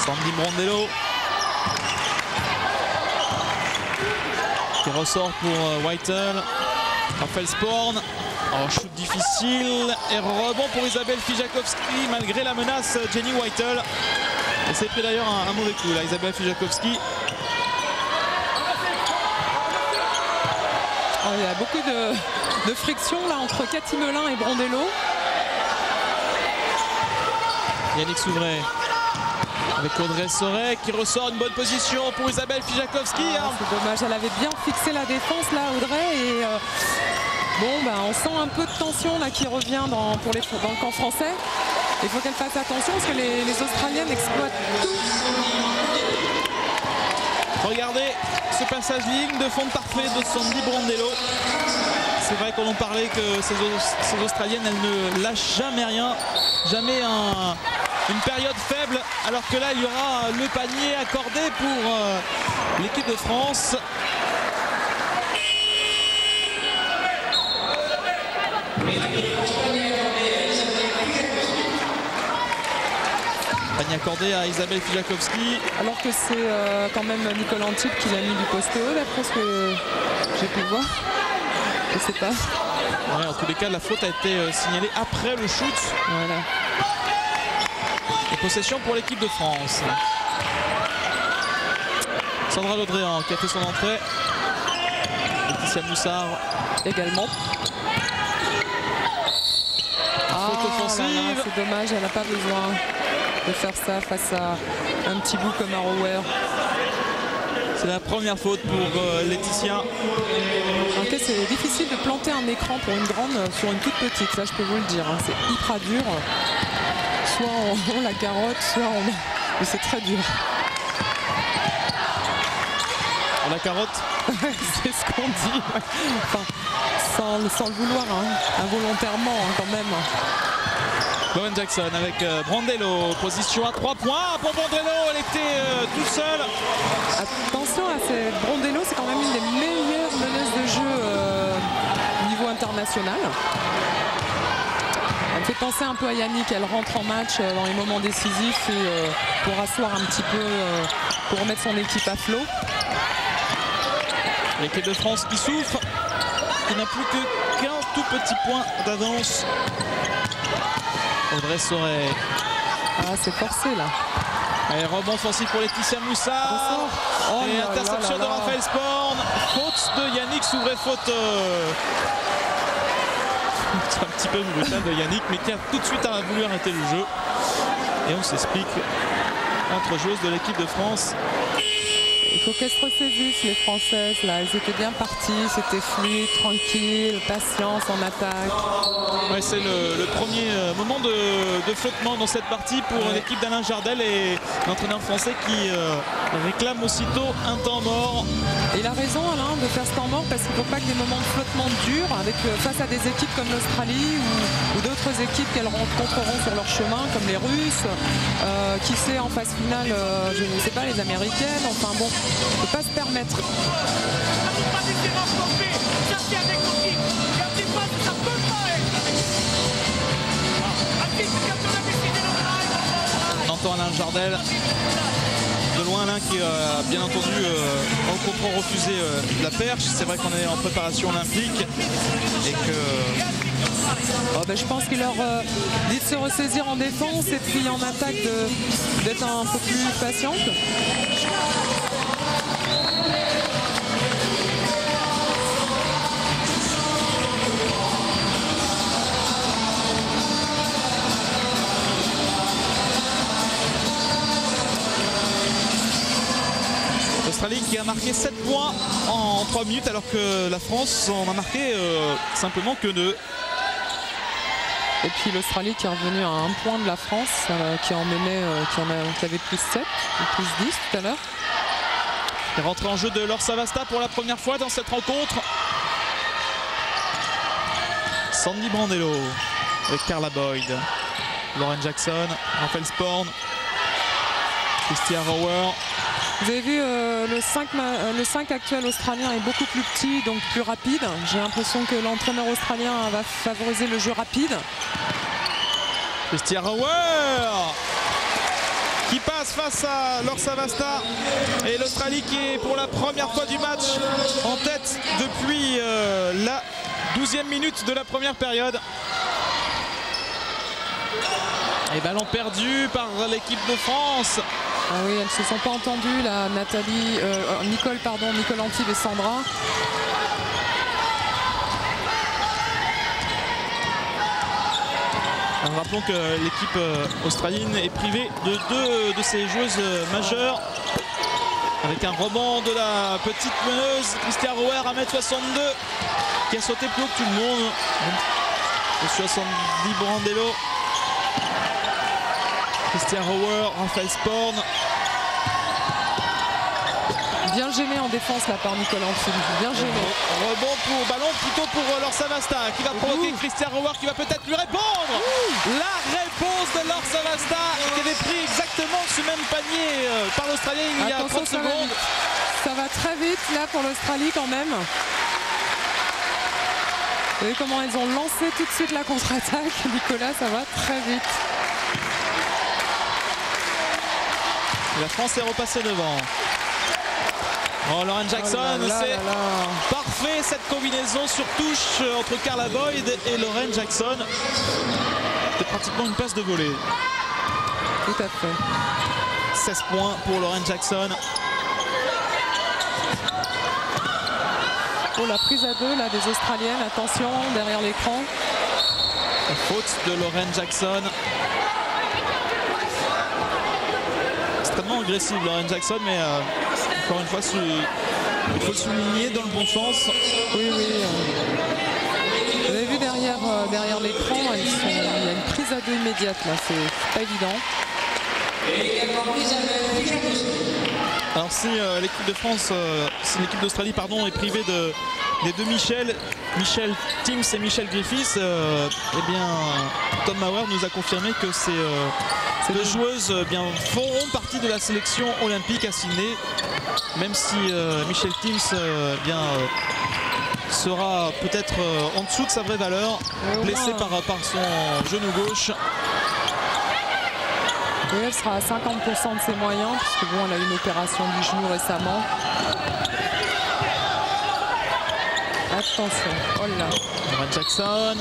Sandy Brondello qui ressort pour Whittle. Raphaël Sporn. Oh, shoot difficile et rebond pour Isabelle Fijakowski malgré la menace Jenny Whittle. Et c'est pris d'ailleurs un mauvais coup là, Isabelle Fijakowski. Oh, il y a beaucoup de friction là entre Cathy Melin et Brondello. Yannick Souvray avec Audrey Sauret qui ressort une bonne position pour Isabelle Fijakowski. Ah, c'est dommage, elle avait bien fixé la défense là, Audrey. Et on sent un peu de tension là qui revient dans le camp français. Il faut qu'elle fasse attention parce que les Australiennes exploitent tout. Regardez ce passage ligne de fond parfait de Sandy Brondello. C'est vrai qu'on en parlait que ces Australiennes, elles ne lâchent jamais rien, jamais une période faible, alors que là il y aura le panier accordé pour l'équipe de France. Panier accordé à Isabelle Fijakowski. Alors que c'est quand même Nicole Antip qui l'a mis du poste haut, d'après ce que j'ai pu voir. Je sais pas. Ouais, en tous les cas, la faute a été signalée après le shoot. Voilà. Et possession pour l'équipe de France. Sandra Laudréan qui a fait son entrée. Laetitia Moussard également. Faute offensive. C'est dommage, elle n'a pas besoin de faire ça face à un petit bout comme Harrower. C'est la première faute pour Laetitia. Okay, c'est difficile de planter un écran pour une grande sur une toute petite, ça je peux vous le dire. Hein. C'est hyper dur. Soit on la carotte, soit on... Mais c'est très dur. On la carotte. C'est ce qu'on dit. Enfin, sans le vouloir, hein. Involontairement hein, quand même. Bowen Jackson avec Brondello, position à 3 points pour Brondello, elle était toute seule. Attention à cette Brondello, c'est quand même une des meilleures meneuses de jeu au niveau international. Elle ne fait penser un peu à Yannick, elle rentre en match dans les moments décisifs et pour asseoir un petit peu, pour remettre son équipe à flot. L'équipe de France qui souffre, qui n'a plus qu'un tout petit point d'avance. Audrey Sauret. Ah, c'est forcé là. Et rebond offensif pour Laetitia Moussa. Oh et interception de Raphaël Sporn. Faute de Yannick Souvray, faute c'est un petit peu brutal de Yannick, mais qui a tout de suite voulu arrêter le jeu. Et on s'explique entre joueuses de l'équipe de France. Il faut qu'elles se ressaisissent, les Françaises là. Elles étaient bien parties, c'était fluide, tranquille, patience en attaque. Ouais, c'est le premier moment de flottement dans cette partie pour l'équipe d'Alain Jardel et l'entraîneur français qui réclame aussitôt un temps mort. Et il a raison Alain de faire ce temps mort parce qu'il ne faut pas que des moments de flottement durent face à des équipes comme l'Australie ou d'autres équipes qu'elles rencontreront sur leur chemin comme les Russes, qui sait en phase finale, je ne sais pas, les Américaines, enfin bon, on ne peut pas se permettre. On entend Alain Jardel de loin, Alain qui a bien entendu en comprend refusé la perche. C'est vrai qu'on est en préparation olympique et que je pense qu'il leur dit de se ressaisir en défense et puis en attaque d'être un peu plus patiente. L'Australie qui a marqué 7 points en 3 minutes alors que la France en a marqué simplement que 2. Et puis l'Australie qui est revenue à 1 point de la France, qui en menait, qui avait plus 7 ou plus 10 tout à l'heure. Et rentrée en jeu de Laure Savasta pour la première fois dans cette rencontre. Sandy Brandello avec Carla Boyd, Lauren Jackson, Raphaël Sporn, Kristia Rower. Vous avez vu, le 5 actuel australien est beaucoup plus petit, donc plus rapide. J'ai l'impression que l'entraîneur australien va favoriser le jeu rapide. Kristia Rower qui passe face à Laure Savasta. Et l'Australie qui est pour la première fois du match en tête depuis la 12e minute de la première période. Et ballon perdu par l'équipe de France. Ah oui, elles ne se sont pas entendues là, Nicole Antibes et Sandra. Alors, rappelons que l'équipe australienne est privée de 2 de ses joueuses majeures. Avec un rebond de la petite meneuse Kristia Rower à 1m62 qui a sauté plus haut que tout le monde. Le 70 Brandello. Kristia Rower, Raphaël Sporn. Bien gêné en défense là par Nicole Antibes, bien gêné. Rebond pour ballon plutôt pour Laure Savasta qui va provoquer Kristia Rower qui va peut-être lui répondre. La réponse de Laure Savasta qui avait pris exactement ce même panier par l'Australie il y a 30 secondes. Ça va très vite là pour l'Australie quand même. Vous voyez comment elles ont lancé tout de suite la contre-attaque. Nicolas, ça va très vite. La France est repassée devant. Oh, Lauren Jackson, c'est parfait cette combinaison sur touche entre Carla Boyd et Lauren Jackson. C'est pratiquement une passe de volée. Tout à fait. 16 points pour Lauren Jackson. Oh, la prise à 2 là des Australiennes, attention derrière l'écran. Faute de Lauren Jackson. Extrêmement agressive Lauren Jackson, mais encore une fois il faut le souligner dans le bon sens. Oui. Vous avez vu derrière l'écran, il y a une prise à 2 immédiate là, c'est pas évident. Alors si l'équipe de France, si l'équipe d'Australie pardon est privée des deux Michel Timms et Michel Griffiths, eh bien Tom Maurer nous a confirmé que ces deux joueuses feront partie de la sélection olympique à Sydney, même si Michel Timms sera peut-être en dessous de sa vraie valeur, blessée par son genou gauche. Oui, elle sera à 50% de ses moyens, puisque bon, elle a eu une opération du genou récemment. Attention, oh là. Lauren Jackson.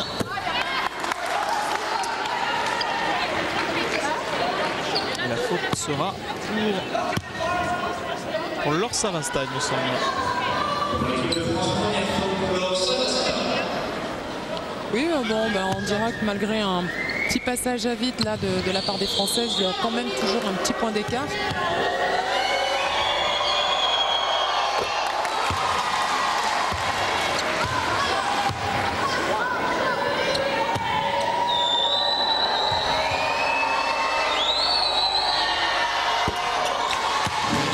Et la faute sera pour Laure Savasta, il me semble. Oui, bon, on dira que malgré un petit passage à vide là de la part des Françaises, il y a quand même toujours un petit point d'écart.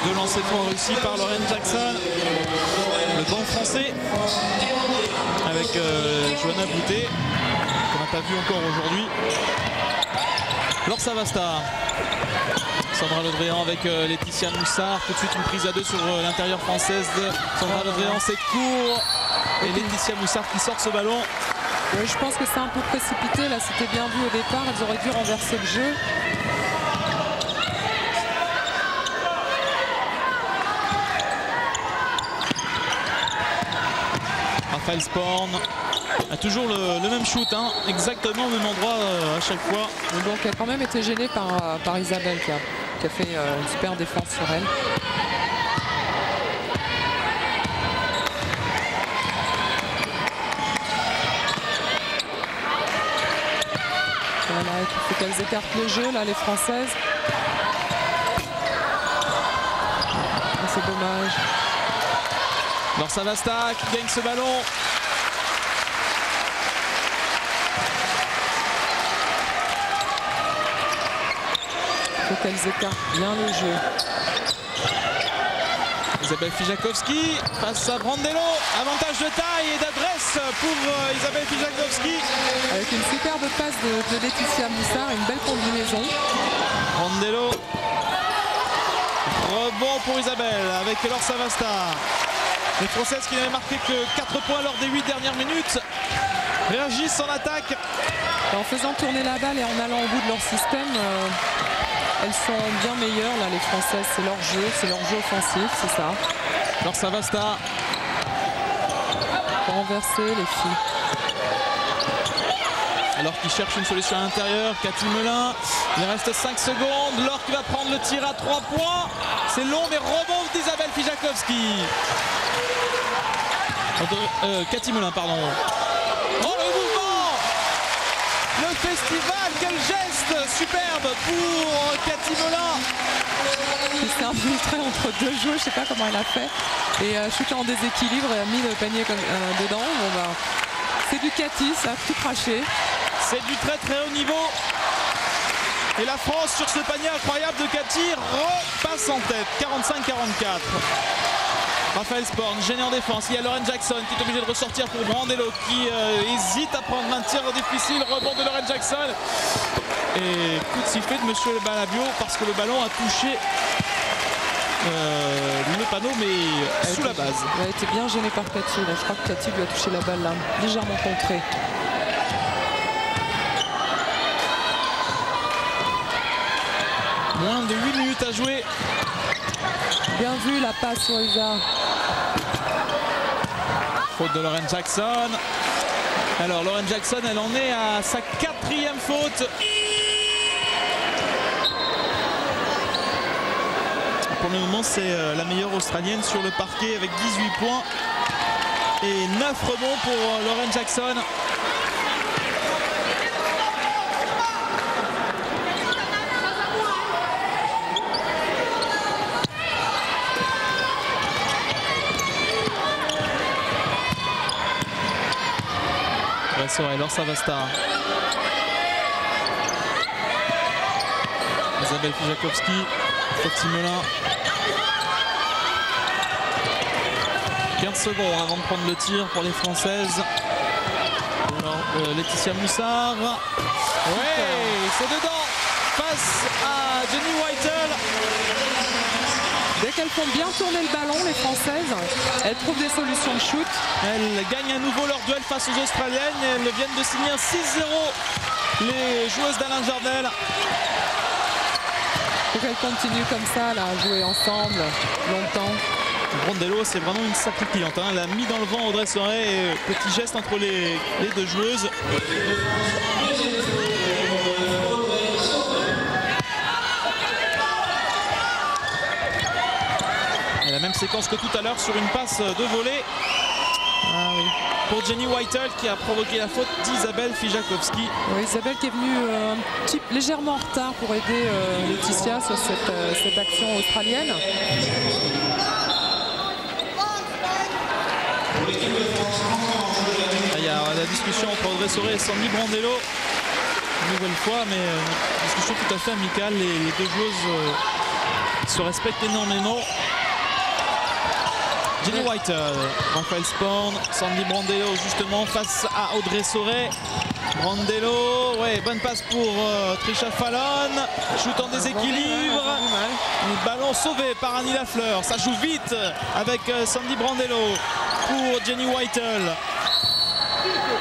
Deux lancers francs réussis par Lauren Jackson. Le banc français avec Johanna Boutet, qu'on n'a pas vu encore aujourd'hui. Laure Savasta. Sandra Le Dréan avec Laetitia Moussard. Tout de suite une prise à deux sur l'intérieur française de Sandra Le Dréan. C'est court. Et Laetitia Moussard qui sort ce ballon. Oui, je pense que c'est un peu précipité. Là, c'était bien vu au départ. Elles auraient dû renverser le jeu. Raphaël Sporn a toujours le même shoot, hein, exactement au même endroit à chaque fois. Et donc elle a quand même été gênée par Isabelle qui a fait une super défense sur elle. Voilà, il faut qu'elles écartent le jeu là, les Françaises. C'est dommage. Laure Savasta qui gagne ce ballon. Il faut qu'elles écartent bien le jeu. Isabelle Fijakowski face à Brandello. Avantage de taille et d'adresse pour Isabelle Fijakowski. Avec une superbe passe de Laetitia Moussard, une belle combinaison. Brandello. Rebond pour Isabelle avec Laure Savasta. Les Françaises qui n'avaient marqué que 4 points lors des 8 dernières minutes réagissent en attaque. En faisant tourner la balle et en allant au bout de leur système, elles sont bien meilleures là, les Françaises. C'est leur jeu offensif, c'est ça. Laure Savasta. Pour renverser les filles. Alors qu'ils cherchent une solution à l'intérieur, Cathy Melin. Il reste 5 secondes. Laure qui va prendre le tir à 3 points. C'est long, mais rebond d'Isabelle Fijakowski. Cathy Melin, pardon. Oh, le mouvement! Le festival, quel geste superbe pour Cathy Melin. Il s'est infiltré entre deux joueurs, je ne sais pas comment elle a fait. Et chuté en déséquilibre et a mis le panier comme, dedans. Bon, bah, c'est du Cathy, ça a tout craché. C'est du très très haut niveau. Et la France, sur ce panier incroyable de Cathy, repasse en tête. 45-44. Raphaël Sporn, gêné en défense. Il y a Lauren Jackson qui est obligé de ressortir pour Brandello qui hésite à prendre un tir difficile. Rebond de Lauren Jackson. Et coup de sifflet de Monsieur le Balabio parce que le ballon a touché le panneau, mais sous la base. Elle a été bien gênée par Cathy. Là. Je crois que Cathy lui a touché la balle là, légèrement contrée. Moins de 8 minutes à jouer. Bien vu la passe sur Isa. Faute de Lauren Jackson. Alors Lauren Jackson, elle en est à sa 4e faute. Pour le moment, c'est la meilleure australienne sur le parquet avec 18 points et 9 rebonds pour Lauren Jackson. Et Laure Savasta. Isabelle Fijakowski, Cathy Melin. 15 secondes avant de prendre le tir pour les Françaises. Alors, Laetitia Moussard. Ouais, c'est dedans face à Jenny Whitel. Dès qu'elles font bien tourner le ballon, les Françaises, elles trouvent des solutions de shoot. Elles gagnent à nouveau leur duel face aux Australiennes. Elles viennent de signer un 6-0, les joueuses d'Alain Jardel. Il faut qu'elles continuent comme ça, là, à jouer ensemble longtemps. Brondello, c'est vraiment une sacrée cliente. Hein. Elle a mis dans le vent Audrey Sorey. Et petit geste entre les deux joueuses. Et la même séquence que tout à l'heure sur une passe de volée. Ah oui. Pour Jenny Whittle qui a provoqué la faute d'Isabelle Fijakowski. Oui, Isabelle qui est venue légèrement en retard pour aider Laetitia sur cette action australienne. Il y a la discussion entre Audrey Sorey et Sandy Brondello. Une nouvelle fois, mais une discussion tout à fait amicale. Les deux joueuses se respectent énormément. Jenny Whittle, Raphaël Sporn, Sandy Brondello justement face à Audrey Sorey. Brondello, ouais, bonne passe pour Trisha Fallon, shoot en déséquilibre. Le ballon sauvé par Annie Lafleur. Ça joue vite avec Sandy Brondello pour Jenny Whittle.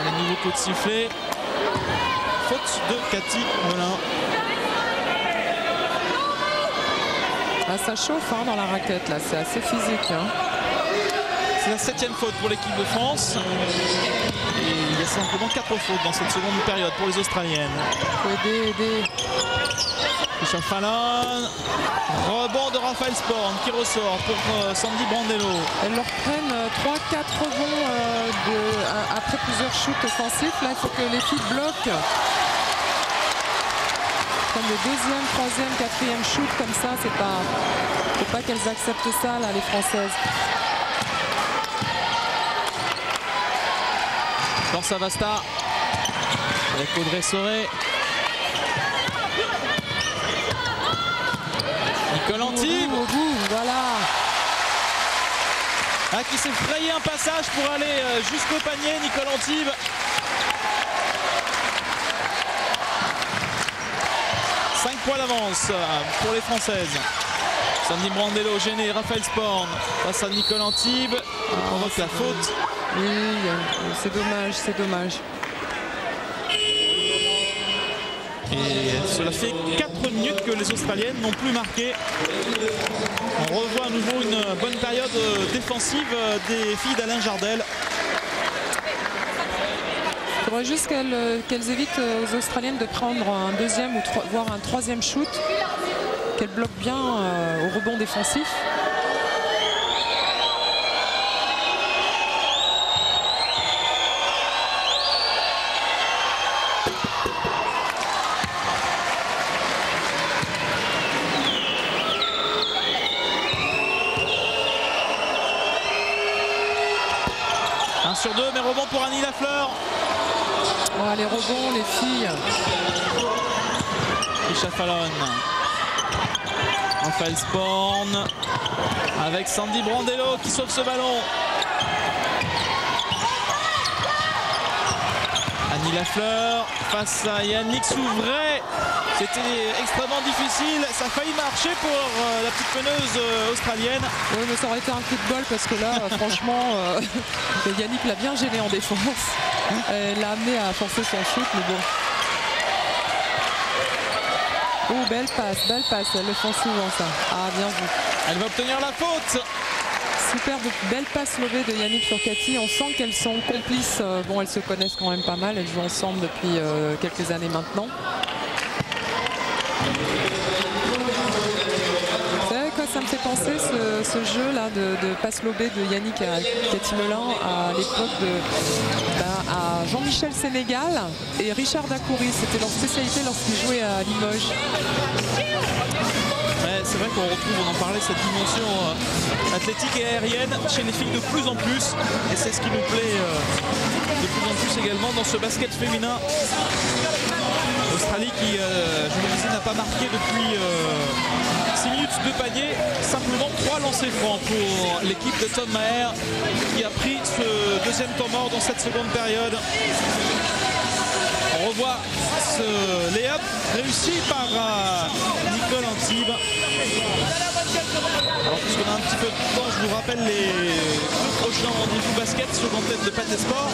Un nouveau coup de sifflet. Faute de Cathy Molin. Ah, ça chauffe hein, dans la raquette là, c'est assez physique. Hein. C'est la 7e faute pour l'équipe de France. Et il y a simplement 4 fautes dans cette seconde période pour les Australiennes. Il faut aider. Trisha Fallon. Rebond de Raphaël Sporn qui ressort pour Sandy Brondello. Elles leur prennent 3-4 rebonds après plusieurs shoots offensifs. Là, il faut que les filles bloquent. Comme le deuxième, troisième, quatrième shoot comme ça, faut pas qu'elles acceptent ça là, les Françaises. Dans Savasta avec Audrey Sorey. Nicole Antibes. Au bout, voilà. Ah, qui s'est frayé un passage pour aller jusqu'au panier, Nicole Antibes. Points d'avance pour les Françaises. Sandy Brondello gêné, Raphaël Sporn face à Nicole Antibes. Il provoque la faute. Oui, c'est dommage, c'est dommage. Et cela fait 4 minutes que les Australiennes n'ont plus marqué. On revoit à nouveau une bonne période défensive des filles d'Alain Jardel. Il faudrait juste qu'elles évitent aux Australiennes de prendre un deuxième ou voire un troisième shoot, qu'elles bloquent bien au rebond défensif. Sur 2, mais rebond pour Annie Lafleur. Oh, les rebonds, les filles. Trisha Fallon. Raphaël Sporn. Avec Sandy Brondello qui sauve ce ballon. Annie Lafleur face à Yannick Souvray. C'était extrêmement difficile. Ça a failli marcher pour la petite meneuse australienne. Oui, mais ça aurait été un coup de bol parce que là, franchement, Yannick l'a bien gêné en défense. Elle l'a amené à forcer son shoot, mais bon. Oh, belle passe, elles le font souvent ça. Ah, bien vu. Elle va obtenir la faute. Superbe, belle passe levée de Yannick sur Cathy. On sent qu'elles sont complices. Bon, elles se connaissent quand même pas mal. Elles jouent ensemble depuis quelques années maintenant. Vous savez quoi ça me fait penser ce jeu là de passe lobée de Yannick à Cathy Molin à l'époque à Jean-Michel Sénégal et Richard Dacoury. C'était leur spécialité lorsqu'ils jouaient à Limoges. Ouais, c'est vrai qu'on retrouve, on en parlait, cette dimension athlétique et aérienne chez les filles de plus en plus. Et c'est ce qui nous plaît de plus en plus également dans ce basket féminin. L'Australie qui, je me disais, n'a pas marqué depuis 6 minutes de panier. Simplement 3 lancers francs pour l'équipe de Tom Maher qui a pris ce deuxième temps mort dans cette seconde période. On revoit ce lay-up réussi par Nicole Antibes. Alors puisqu'on a un petit peu de temps, je vous rappelle les deux prochains rendez-vous basket sur l'antenne de Pathé Sport.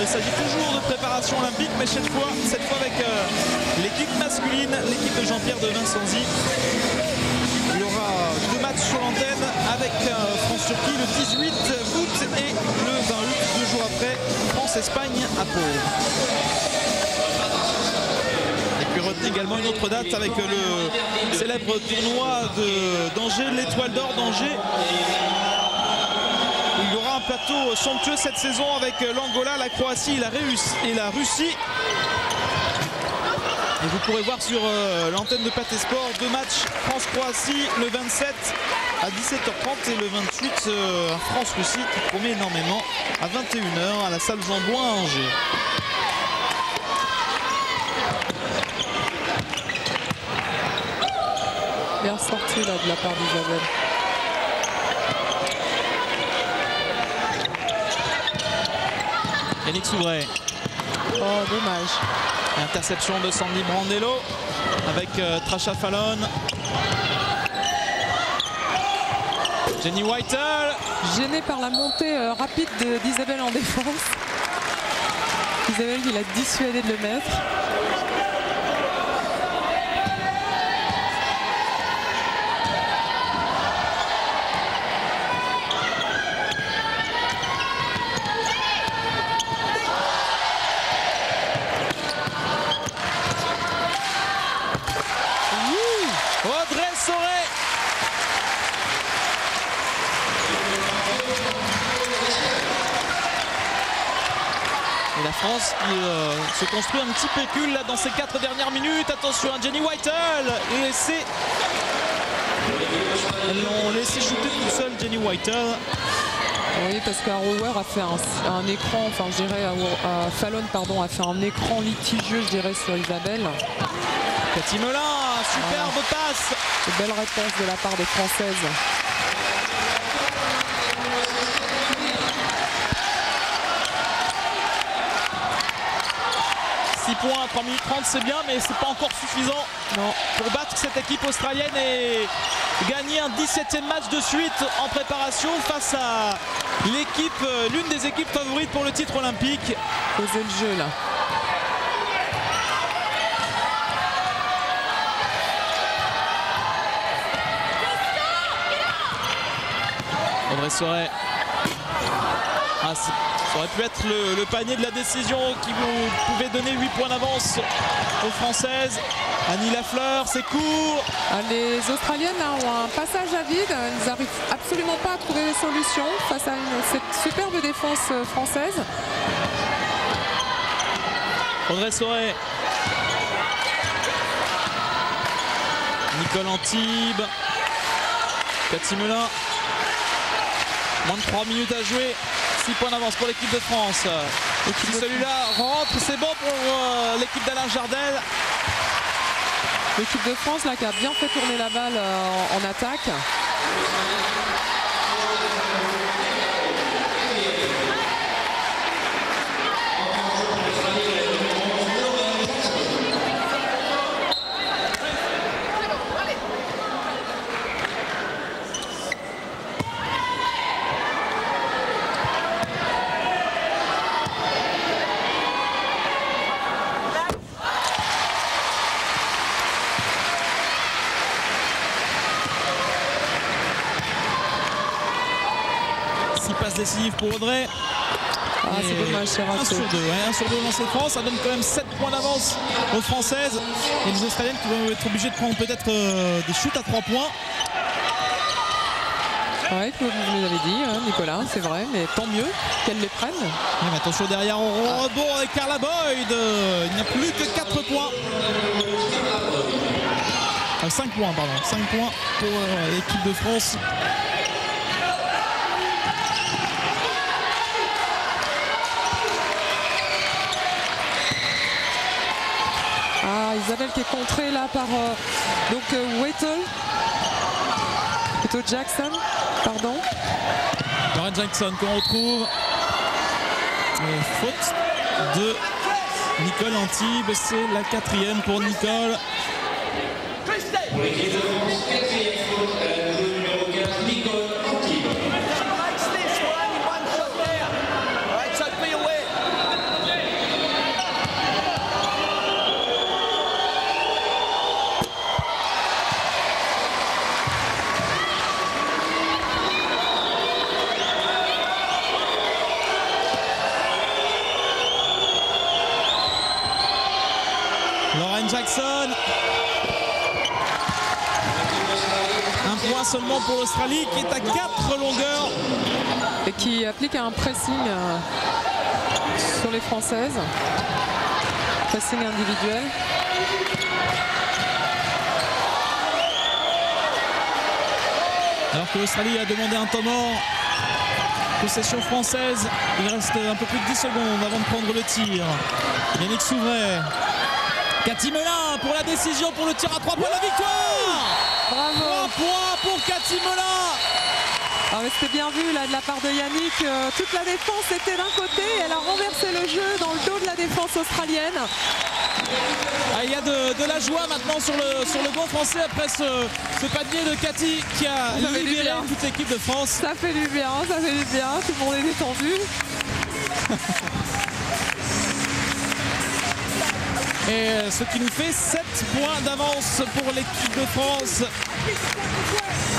Il s'agit toujours de préparation olympique, mais cette fois avec l'équipe masculine, l'équipe de Jean-Pierre de Vincenzi. Il y aura deux matchs sur l'antenne avec France-Turquie le 18 août et le 20 août, 2 jours après, France-Espagne à Pau. Et puis retenez également une autre date avec le célèbre tournoi d'Angers, l'Étoile d'Or d'Angers. Il y aura un plateau somptueux cette saison avec l'Angola, la Croatie et la Russie. Et vous pourrez voir sur l'antenne de Pathé Sport deux matchs France-Croatie le 27 à 17h30 et le 28 France-Russie qui promet énormément à 21h à la salle Jean-Bouin à Angers. Bien sorti là de la part d'Isabelle. Yannick Souvray. Oh, dommage. Interception de Sandy Brandello avec Trasha Fallon. Jenny Whitel. Gênée par la montée rapide d'Isabelle en défense. Isabelle qui l'a dissuadé de le mettre. Et la France qui se construit un petit pécule là dans ces 4 dernières minutes. Attention à Jenny Whitel. Elles l'ont laissé shooter toute seule, Jenny Whitel. Oui, parce qu'Arrower a fait un écran, enfin je dirais, Fallon pardon, a fait un écran litigieux, je dirais, sur Isabelle. Cathy Melin, superbe passe. Une belle réponse de la part des Françaises. Points à 3 minutes 30, c'est bien, mais c'est pas encore suffisant pour battre cette équipe australienne et gagner un 17e match de suite en préparation face à l'équipe, l'une des équipes favorites pour le titre olympique. Poser le jeu là. Audrey Sauret. Ça aurait pu être le panier de la décision qui vous pouvait donner 8 points d'avance aux Françaises. Annie Lafleur, c'est court. Les Australiennes là, ont un passage à vide. Elles n'arrivent absolument pas à trouver des solutions face à cette superbe défense française. Audrey Sauret. Nicole Antibes. Cathy Melin. Moins de 3 minutes à jouer. 6 points d'avance pour l'équipe de France. Et si celui-là rentre, c'est bon pour l'équipe d'Alain Jardel. L'équipe de France là, qui a bien fait tourner la balle en attaque. Décisive pour Audrey. C'est dommage, c'est raté. 1 sur 2 lancé France, ça donne quand même 7 points d'avance aux Françaises et les Australiennes qui vont être obligées de prendre peut-être des shoots à 3 points. Oui, comme vous l'avez dit, hein, Nicolas, c'est vrai, mais tant mieux qu'elles les prennent. Oui, mais attention derrière au rebond avec Carla Boyd. Il n'y a plus que 4 points. 5 points, pardon. 5 points pour l'équipe de France. Isabelle qui est contrée là par Whitel. Plutôt Jackson, pardon. Lauren Jackson qu'on retrouve. Faute de Nicole Antibes. C'est la 4e pour Nicole. Jackson. Un point seulement pour l'Australie qui est à 4 longueurs. Et qui applique un pressing sur les Françaises. Pressing individuel. Alors que l'Australie a demandé un temps mort. Possession française. Il reste un peu plus de 10 secondes avant de prendre le tir. Yannick Souvray. Cathy Melin pour la décision, pour le tir à 3 points, la victoire. Bravo. 3 points pour Cathy Melin. Ah, c'était bien vu là de la part de Yannick. Toute la défense était d'un côté. Elle a renversé le jeu dans le dos de la défense australienne. Ah, il y a de la joie maintenant sur le banc français après ce panier de Cathy qui a libéré toute l'équipe de France. Ça fait du bien, ça fait du bien. Tout le monde est détendu. Et ce qui nous fait 7 points d'avance pour l'équipe de France.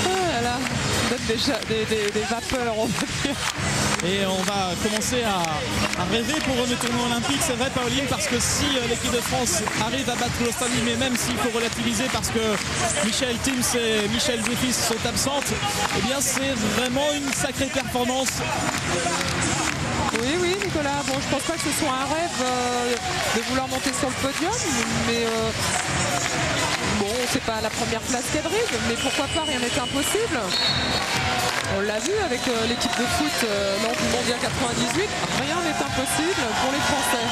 Ah là là, peut-être déjà des vapeurs, on va dire. Et on va commencer à rêver pour le tournoi olympique, c'est vrai Pauline, parce que si l'équipe de France arrive à battre l'Australie, mais même s'il faut relativiser parce que Michel Timms et Michel Griffiths sont absentes, eh bien c'est vraiment une sacrée performance. Oui, oui, Nicolas. Bon, je pense pas que ce soit un rêve de vouloir monter sur le podium, mais bon, c'est pas la première place qu'elle drive, mais pourquoi pas, rien n'est impossible. On l'a vu avec l'équipe de foot lors du Mondial 98, rien n'est impossible pour les Français.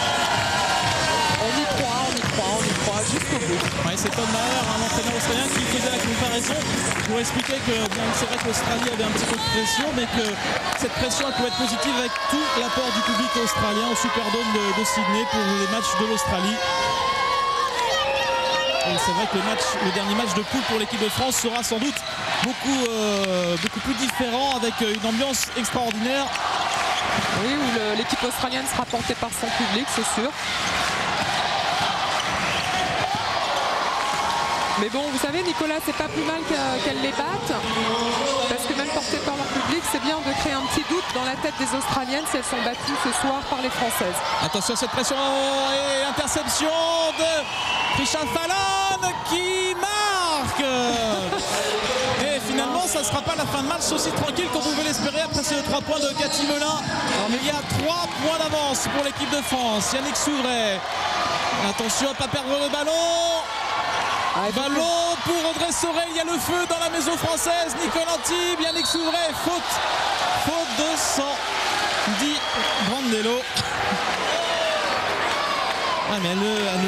On y croit jusqu'au bout. Ouais, c'est Tom Maher, un entraîneur australien qui faisait la comparaison pour expliquer que c'est vrai que l'Australie avait un petit peu de pression, mais que cette pression elle pouvait être positive avec tout l'apport du public australien au Superdome de Sydney pour les matchs de l'Australie. Et c'est vrai que le dernier match de poule pour l'équipe de France sera sans doute beaucoup plus différent avec une ambiance extraordinaire. Oui, où l'équipe australienne sera portée par son public, c'est sûr. Mais bon, vous savez, Nicolas, c'est pas plus mal qu'elle les batte. Parce que même portées par leur public, c'est bien de créer un petit doute dans la tête des Australiennes si elles sont battues ce soir par les Françaises. Attention à cette pression et interception de Richard Fallon qui marque. Et finalement, ça ne sera pas la fin de match aussi tranquille qu'on pouvait l'espérer après ces 3 points de Cathy Melin. Mais il y a 3 points d'avance pour l'équipe de France. Yannick Souvray. Attention à ne pas perdre le ballon. Ballon pour Audrey Sorel, il y a le feu dans la maison française. Nicole Antibes, Yannick Souvray, faute de 110 Brandello. Ah, mais elle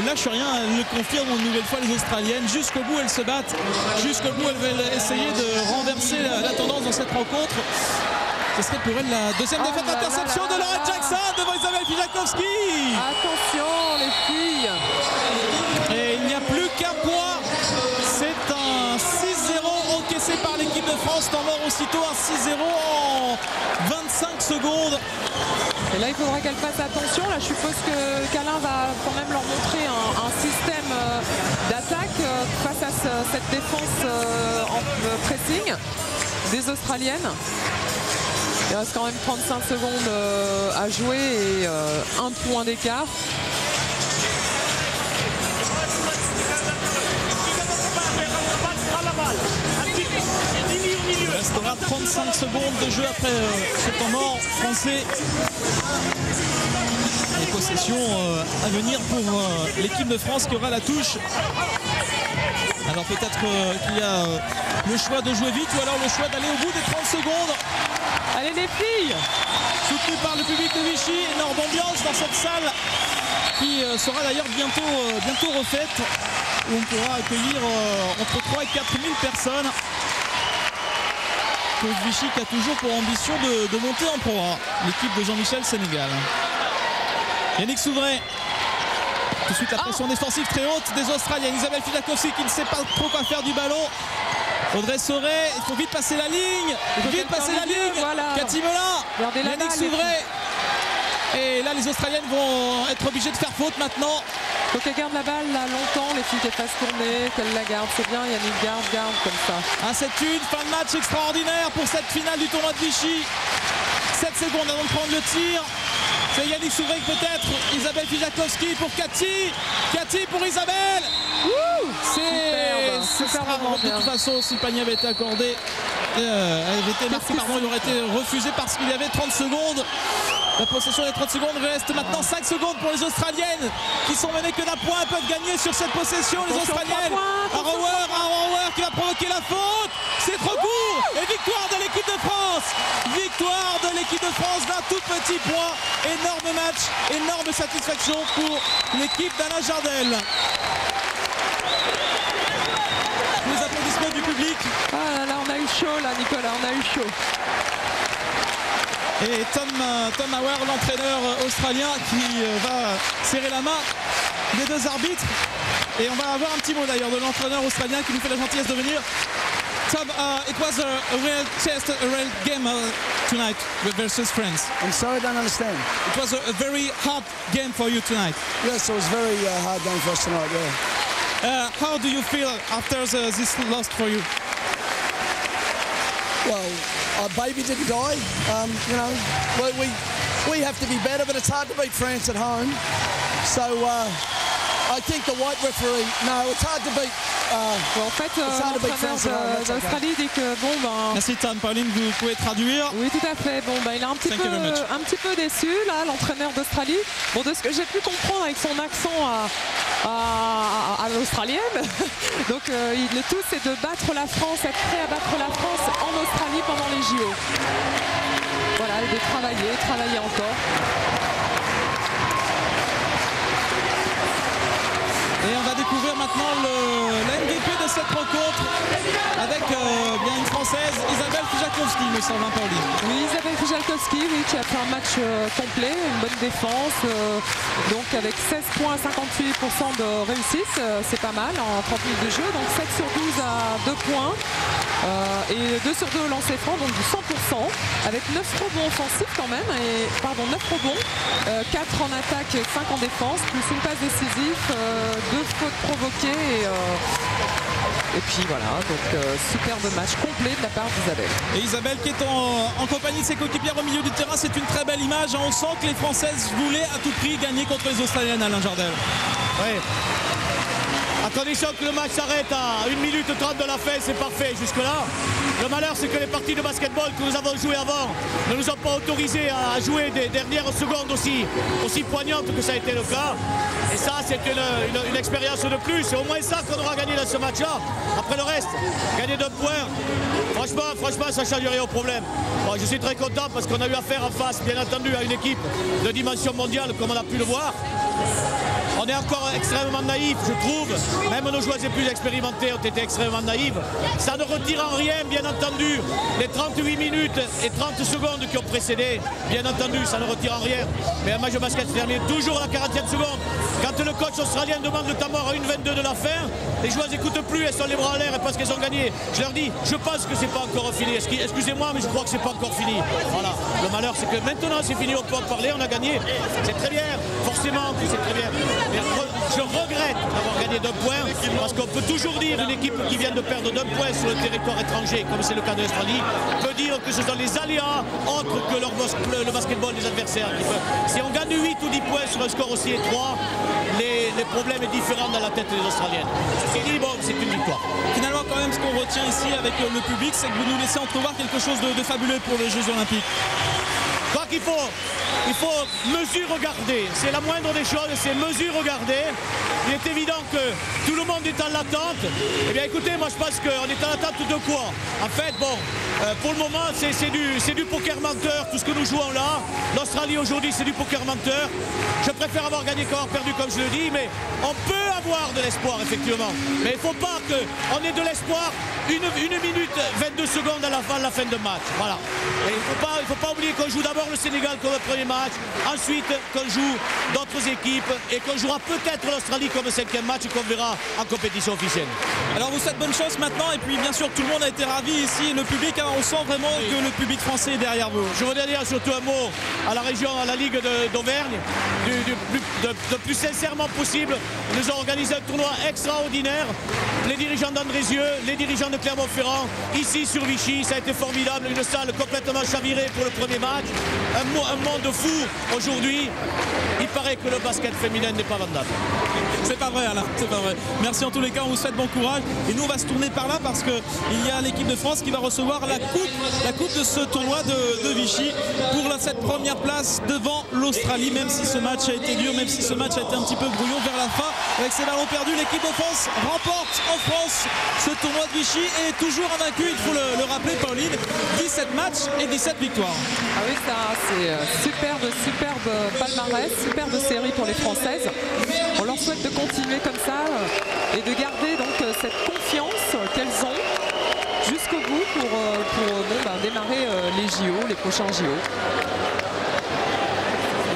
ne lâche rien, elle le confirme une nouvelle fois les Australiennes. Jusqu'au bout elles se battent, jusqu'au bout elles veulent essayer de renverser la tendance dans cette rencontre. Ce serait pour elle la deuxième défaite d'interception de Lauren Jackson devant Isabelle Fijakowski. Attention les filles. Et il n'y a plus qu'un point. C'est un 6-0 encaissé par l'équipe de France. Temps mort aussitôt, un 6-0 en 25 secondes. Et là, il faudra qu'elle fasse attention. Là, je suppose que Calin va quand même leur montrer un système d'attaque face à cette défense en pressing des Australiennes. Il reste quand même 35 secondes à jouer et 1 point d'écart. Il restera 35 secondes de jeu après ce temps mort français. Les possessions à venir pour l'équipe de France qui aura la touche. Alors peut-être qu'il y a le choix de jouer vite ou alors le choix d'aller au bout des 30 secondes. Allez les filles! Soutenu par le public de Vichy, énorme ambiance dans cette salle qui sera d'ailleurs bientôt refaite, où on pourra accueillir entre 3 et 4 000 personnes. Claude Vichy qui a toujours pour ambition de monter en Pro A, l'équipe de Jean-Michel Sénégal. Yannick Souvray. Tout de suite la pression défensive très haute des Australiens. Isabelle Fijakowski qui ne sait pas trop quoi faire du ballon. Audrey Sorel, il faut vite passer la ligne. Vite passer la ligne. Voilà. Cathy Melin. Yannick Souvray. Et là les Australiennes vont être obligées de faire faute maintenant. Il faut qu'elle garde la balle là longtemps, les filles, qu'elle fasse tourner, qu'elle la garde. C'est bien, Yannick, garde comme ça. Ah, c'est une fin de match extraordinaire pour cette finale du tournoi de Vichy. 7 secondes avant de prendre le tir. C'est Yannick Souvray peut-être. Isabelle Fijakowski pour Cathy. Cathy pour Isabelle. C'est ça. De toute façon, si le panier avait été accordé, avait été marqué, pardon, il aurait été refusé parce qu'il y avait 30 secondes. La possession des 30 secondes reste maintenant 5 secondes pour les Australiennes qui sont menées que d'un point, peuvent gagner sur cette possession. Les Australiennes, Harrower qui va provoquer la faute. C'est trop court et victoire de l'équipe de France. Victoire de l'équipe de France d'un tout petit point. Énorme match, énorme satisfaction pour l'équipe d'Alain Jardel. Les applaudissements du public. Ah là, on a eu chaud là, Nicolas, on a eu chaud. Et Tom Hauer, l'entraîneur australien, qui va serrer la main des deux arbitres. Et on va avoir un petit mot d'ailleurs de l'entraîneur australien qui nous fait la gentillesse de venir. Tom, it was a real test, a real game tonight versus France. I'm sorry, I don't understand. It was a very hard game for you tonight. Yes, it was a very hard game for us tonight, yeah. How do you feel after this loss for you? Well, our baby didn't die. You know, we have to be better, but it's hard to beat France at home. So I think the white referee, no, it's hard to beat. En fait, l'entraîneur d'Australie dit que bon ben. Merci Tom. Pauline, vous pouvez traduire. Oui, tout à fait. Bon ben, il est un petit peu déçu là, l'entraîneur d'Australie. Bon, de ce que j'ai pu comprendre avec son accent à l'australienne. Donc le tout c'est de battre la France, être prêt à battre la France en Australie pendant les JO. Voilà, et de travailler encore. Et on va découvrir maintenant la MVP de cette rencontre avec bien une Française, Isabelle Fijalkowski, me semble, Pauline. Oui, Isabelle Fijalkowski, oui, qui a fait un match complet, une bonne défense, donc avec 16 points, 58% de réussite, c'est pas mal en 30 minutes de jeu, donc 7 sur 12 à 2 points. Et 2 sur 2 au lancer franc, donc du 100%, avec 9 rebonds offensifs quand même, 9 rebonds, 4 en attaque, 5 en défense, plus une passe décisive, 2 fautes provoquées, et puis voilà, donc superbe match complet de la part d'Isabelle. Et Isabelle qui est en compagnie de ses coéquipières au milieu du terrain, c'est une très belle image, on sent que les Françaises voulaient à tout prix gagner contre les Australiennes, Alain Jardel. Oui. À condition que le match s'arrête à 1 minute 30 de la fin, c'est parfait jusque-là. Le malheur, c'est que les parties de basketball que nous avons jouées avant ne nous ont pas autorisé à jouer des dernières secondes aussi poignantes que ça a été le cas. Et ça, c'est une expérience de plus. C'est au moins ça qu'on aura gagné dans ce match-là. Après le reste, gagner 2 points, franchement, ça ne change rien au problème. Bon, je suis très content parce qu'on a eu affaire en face, bien entendu, à une équipe de dimension mondiale, comme on a pu le voir. On est encore extrêmement naïfs, je trouve. Même nos joueurs les plus expérimentés ont été extrêmement naïfs. Ça ne retire en rien, bien entendu, les 38 minutes et 30 secondes qui ont précédé. Bien entendu, ça ne retire en rien. Mais un match de basket se termine toujours à la 40e seconde. Quand le coach australien demande le temps mort à 1,22 de la fin, les joueurs n'écoutent plus, elles sont les bras en l'air parce qu'elles ont gagné. Je leur dis, je pense que c'est pas encore fini. Excusez-moi, mais je crois que c'est pas encore fini. Voilà. Le malheur, c'est que maintenant c'est fini, on peut en parler, on a gagné. C'est très bien, forcément que c'est très bien. Mais je regrette d'avoir gagné 2 points parce qu'on peut toujours dire une équipe qui vient de perdre 2 points sur le territoire étranger, comme c'est le cas de l'Australie, peut dire que ce sont les aléas autres que le basketball des adversaires. Si on gagne 8 ou 10 points sur un score aussi étroit, les problèmes sont différents dans la tête des Australiennes. C'est dit, bon, c'est une victoire. Finalement, quand même, ce qu'on retient ici avec le public, c'est que vous nous laissez entrevoir quelque chose de fabuleux pour les Jeux Olympiques. Je crois qu'il faut mesure regarder. C'est la moindre des choses, c'est mesure regarder. Il est évident que tout le monde est en l'attente. Eh bien écoutez, moi je pense qu'on est en attente de quoi? En fait, bon, pour le moment c'est du poker menteur, tout ce que nous jouons là. L'Australie aujourd'hui c'est du poker menteur. Je préfère avoir gagné qu'avoir perdu comme je le dis, mais on peut avoir de l'espoir effectivement. Mais il ne faut pas qu'on ait de l'espoir 1 minute 22 secondes à la fin de match. Voilà. Et il ne faut pas oublier qu'on joue d'abord le Sénégal comme le premier match, ensuite qu'on joue d'autres équipes et qu'on jouera peut-être l'Australie comme le 5e match qu'on verra en compétition officielle. Alors vous faites bonne chance maintenant et puis bien sûr tout le monde a été ravi ici, le public, hein, on sent vraiment que le public français est derrière vous. Je voudrais dire surtout un mot à la région, à la Ligue d'Auvergne, de plus sincèrement possible. Ils nous ont organisé un tournoi extraordinaire. Les dirigeants d'Andrézieux, les dirigeants de Clermont-Ferrand, ici sur Vichy, ça a été formidable, une salle complètement chavirée pour le premier match. Un monde fou aujourd'hui. Il paraît que le basket féminin n'est pas vendable. C'est pas vrai, Alain, c'est pas vrai. Merci en tous les cas, on vous souhaite bon courage. Et nous, on va se tourner par là parce qu'il y a l'équipe de France qui va recevoir la coupe de ce tournoi de Vichy pour cette première place devant l'Australie, même si ce match a été dur, même si ce match a été un petit peu brouillon vers la fin. Avec ses ballons perdus, l'équipe de France remporte en France ce tournoi de Vichy et est toujours invaincue, il faut le rappeler, Pauline. 17 matchs et 17 victoires. Ah oui, c'est superbe palmarès, superbe série pour les Françaises. On leur souhaite de continuer comme ça et de garder donc cette confiance qu'elles ont jusqu'au bout pour démarrer les JO, les prochains JO.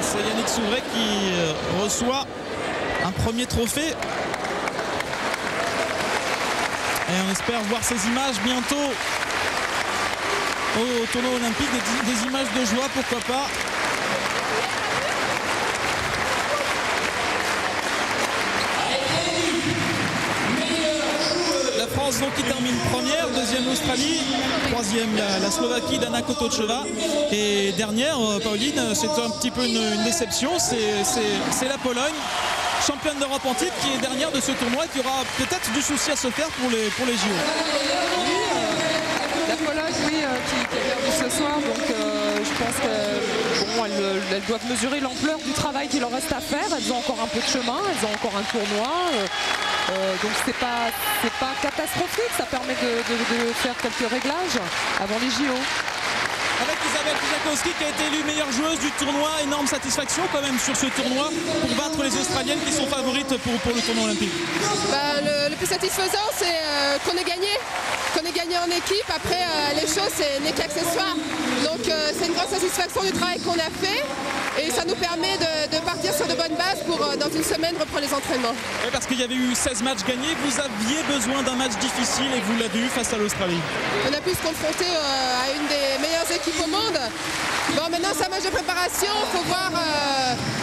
C'est Yannick Souvray qui reçoit un premier trophée. Et on espère voir ces images bientôt au tournoi olympique, des images de joie, pourquoi pas. La France donc qui termine première, deuxième l'Australie, troisième la Slovaquie d'Anna Kotocheva et dernière, Pauline, c'est un petit peu une déception, c'est la Pologne, championne d'Europe en titre, qui est dernière de ce tournoi, qui aura peut-être du souci à se faire pour les JO. La Pologne, oui, qui a perdu ce soir, donc je pense qu'elles doivent mesurer l'ampleur du travail qu'il leur reste à faire. Elles ont encore un peu de chemin, elles ont encore un tournoi. Donc c'est pas catastrophique, ça permet de faire quelques réglages avant les JO. Avec Isabelle Pujakowski qui a été élue meilleure joueuse du tournoi, énorme satisfaction quand même sur ce tournoi pour battre les Australiennes qui sont favorites pour le tournoi olympique. Le plus satisfaisant, c'est qu'on ait gagné en équipe. Après, les choses n'est qu'accessoire. Donc c'est une grande satisfaction du travail qu'on a fait et ça nous permet de partir sur de bonnes bases pour dans une semaine reprendre les entraînements. Oui, parce qu'il y avait eu 16 matchs gagnés, vous aviez besoin d'un match difficile et vous l'avez eu face à l'Australie. On a pu se confronter à une des meilleures équipes au monde. Bon, maintenant c'est un match de préparation, il faut voir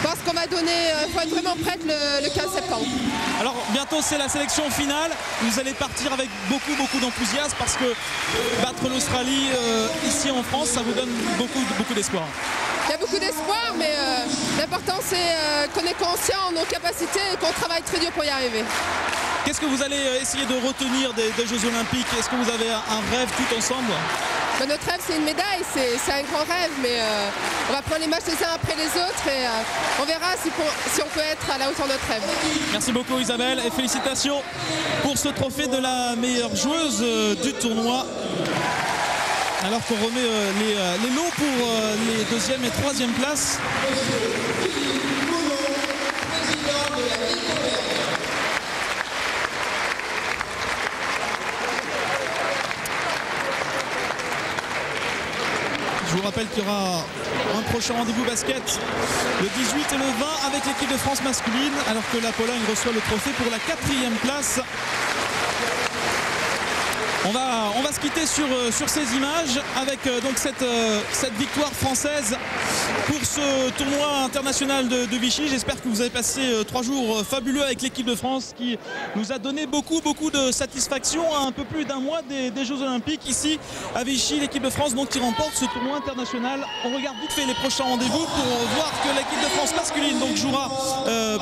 ce qu'on va donner, il faut être vraiment prête le 15 septembre. Alors bientôt c'est la sélection finale, vous allez partir avec beaucoup d'enthousiasme parce que battre l'Australie ici en France, ça vous donne beaucoup d'espoir. Il y a beaucoup d'espoir, mais l'important c'est qu'on est conscient de nos capacités et qu'on travaille très dur pour y arriver. Qu'est-ce que vous allez essayer de retenir des Jeux Olympiques? Est-ce que vous avez un rêve tout ensemble? Notre rêve c'est une médaille, c'est un grand rêve, mais on va prendre les matchs les uns après les autres et on verra si on peut être à la hauteur de notre rêve. Merci beaucoup Isabelle et félicitations pour ce trophée de la meilleure joueuse du tournoi. Alors qu'on remet les lots pour les deuxième et troisième places. Je vous rappelle qu'il y aura un prochain rendez-vous basket le 18 et le 20 avec l'équipe de France masculine, alors que la Pologne reçoit le trophée pour la 4e place. On va se quitter sur ces images avec donc cette victoire française pour ce tournoi international de Vichy. J'espère que vous avez passé 3 jours fabuleux avec l'équipe de France qui nous a donné beaucoup de satisfaction à un peu plus d'un mois des Jeux Olympiques ici à Vichy. L'équipe de France donc qui remporte ce tournoi international. On regarde vite fait les prochains rendez-vous pour voir que l'équipe de France masculine donc jouera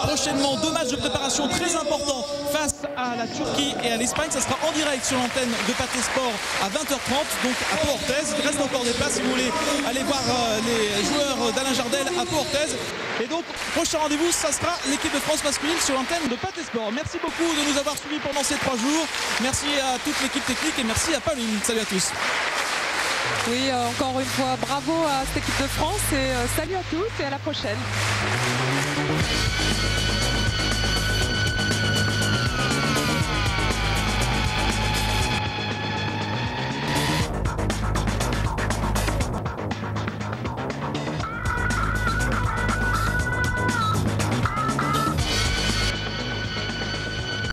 prochainement 2 matchs de préparation très importants face à la Turquie et à l'Espagne. Ça sera en direct sur l'antenne de Pathé Sport à 20h30 donc à Pau-Orthez. Il reste encore des places si vous voulez aller voir les joueurs d'Alain Jardel à Pau-Orthez. Et donc prochain rendez-vous, ça sera l'équipe de France masculine sur l'antenne de Pathé Sport. Merci beaucoup de nous avoir suivis pendant ces 3 jours. Merci à toute l'équipe technique et merci à Pauline. Salut à tous. Oui, encore une fois, bravo à cette équipe de France et salut à tous et à la prochaine.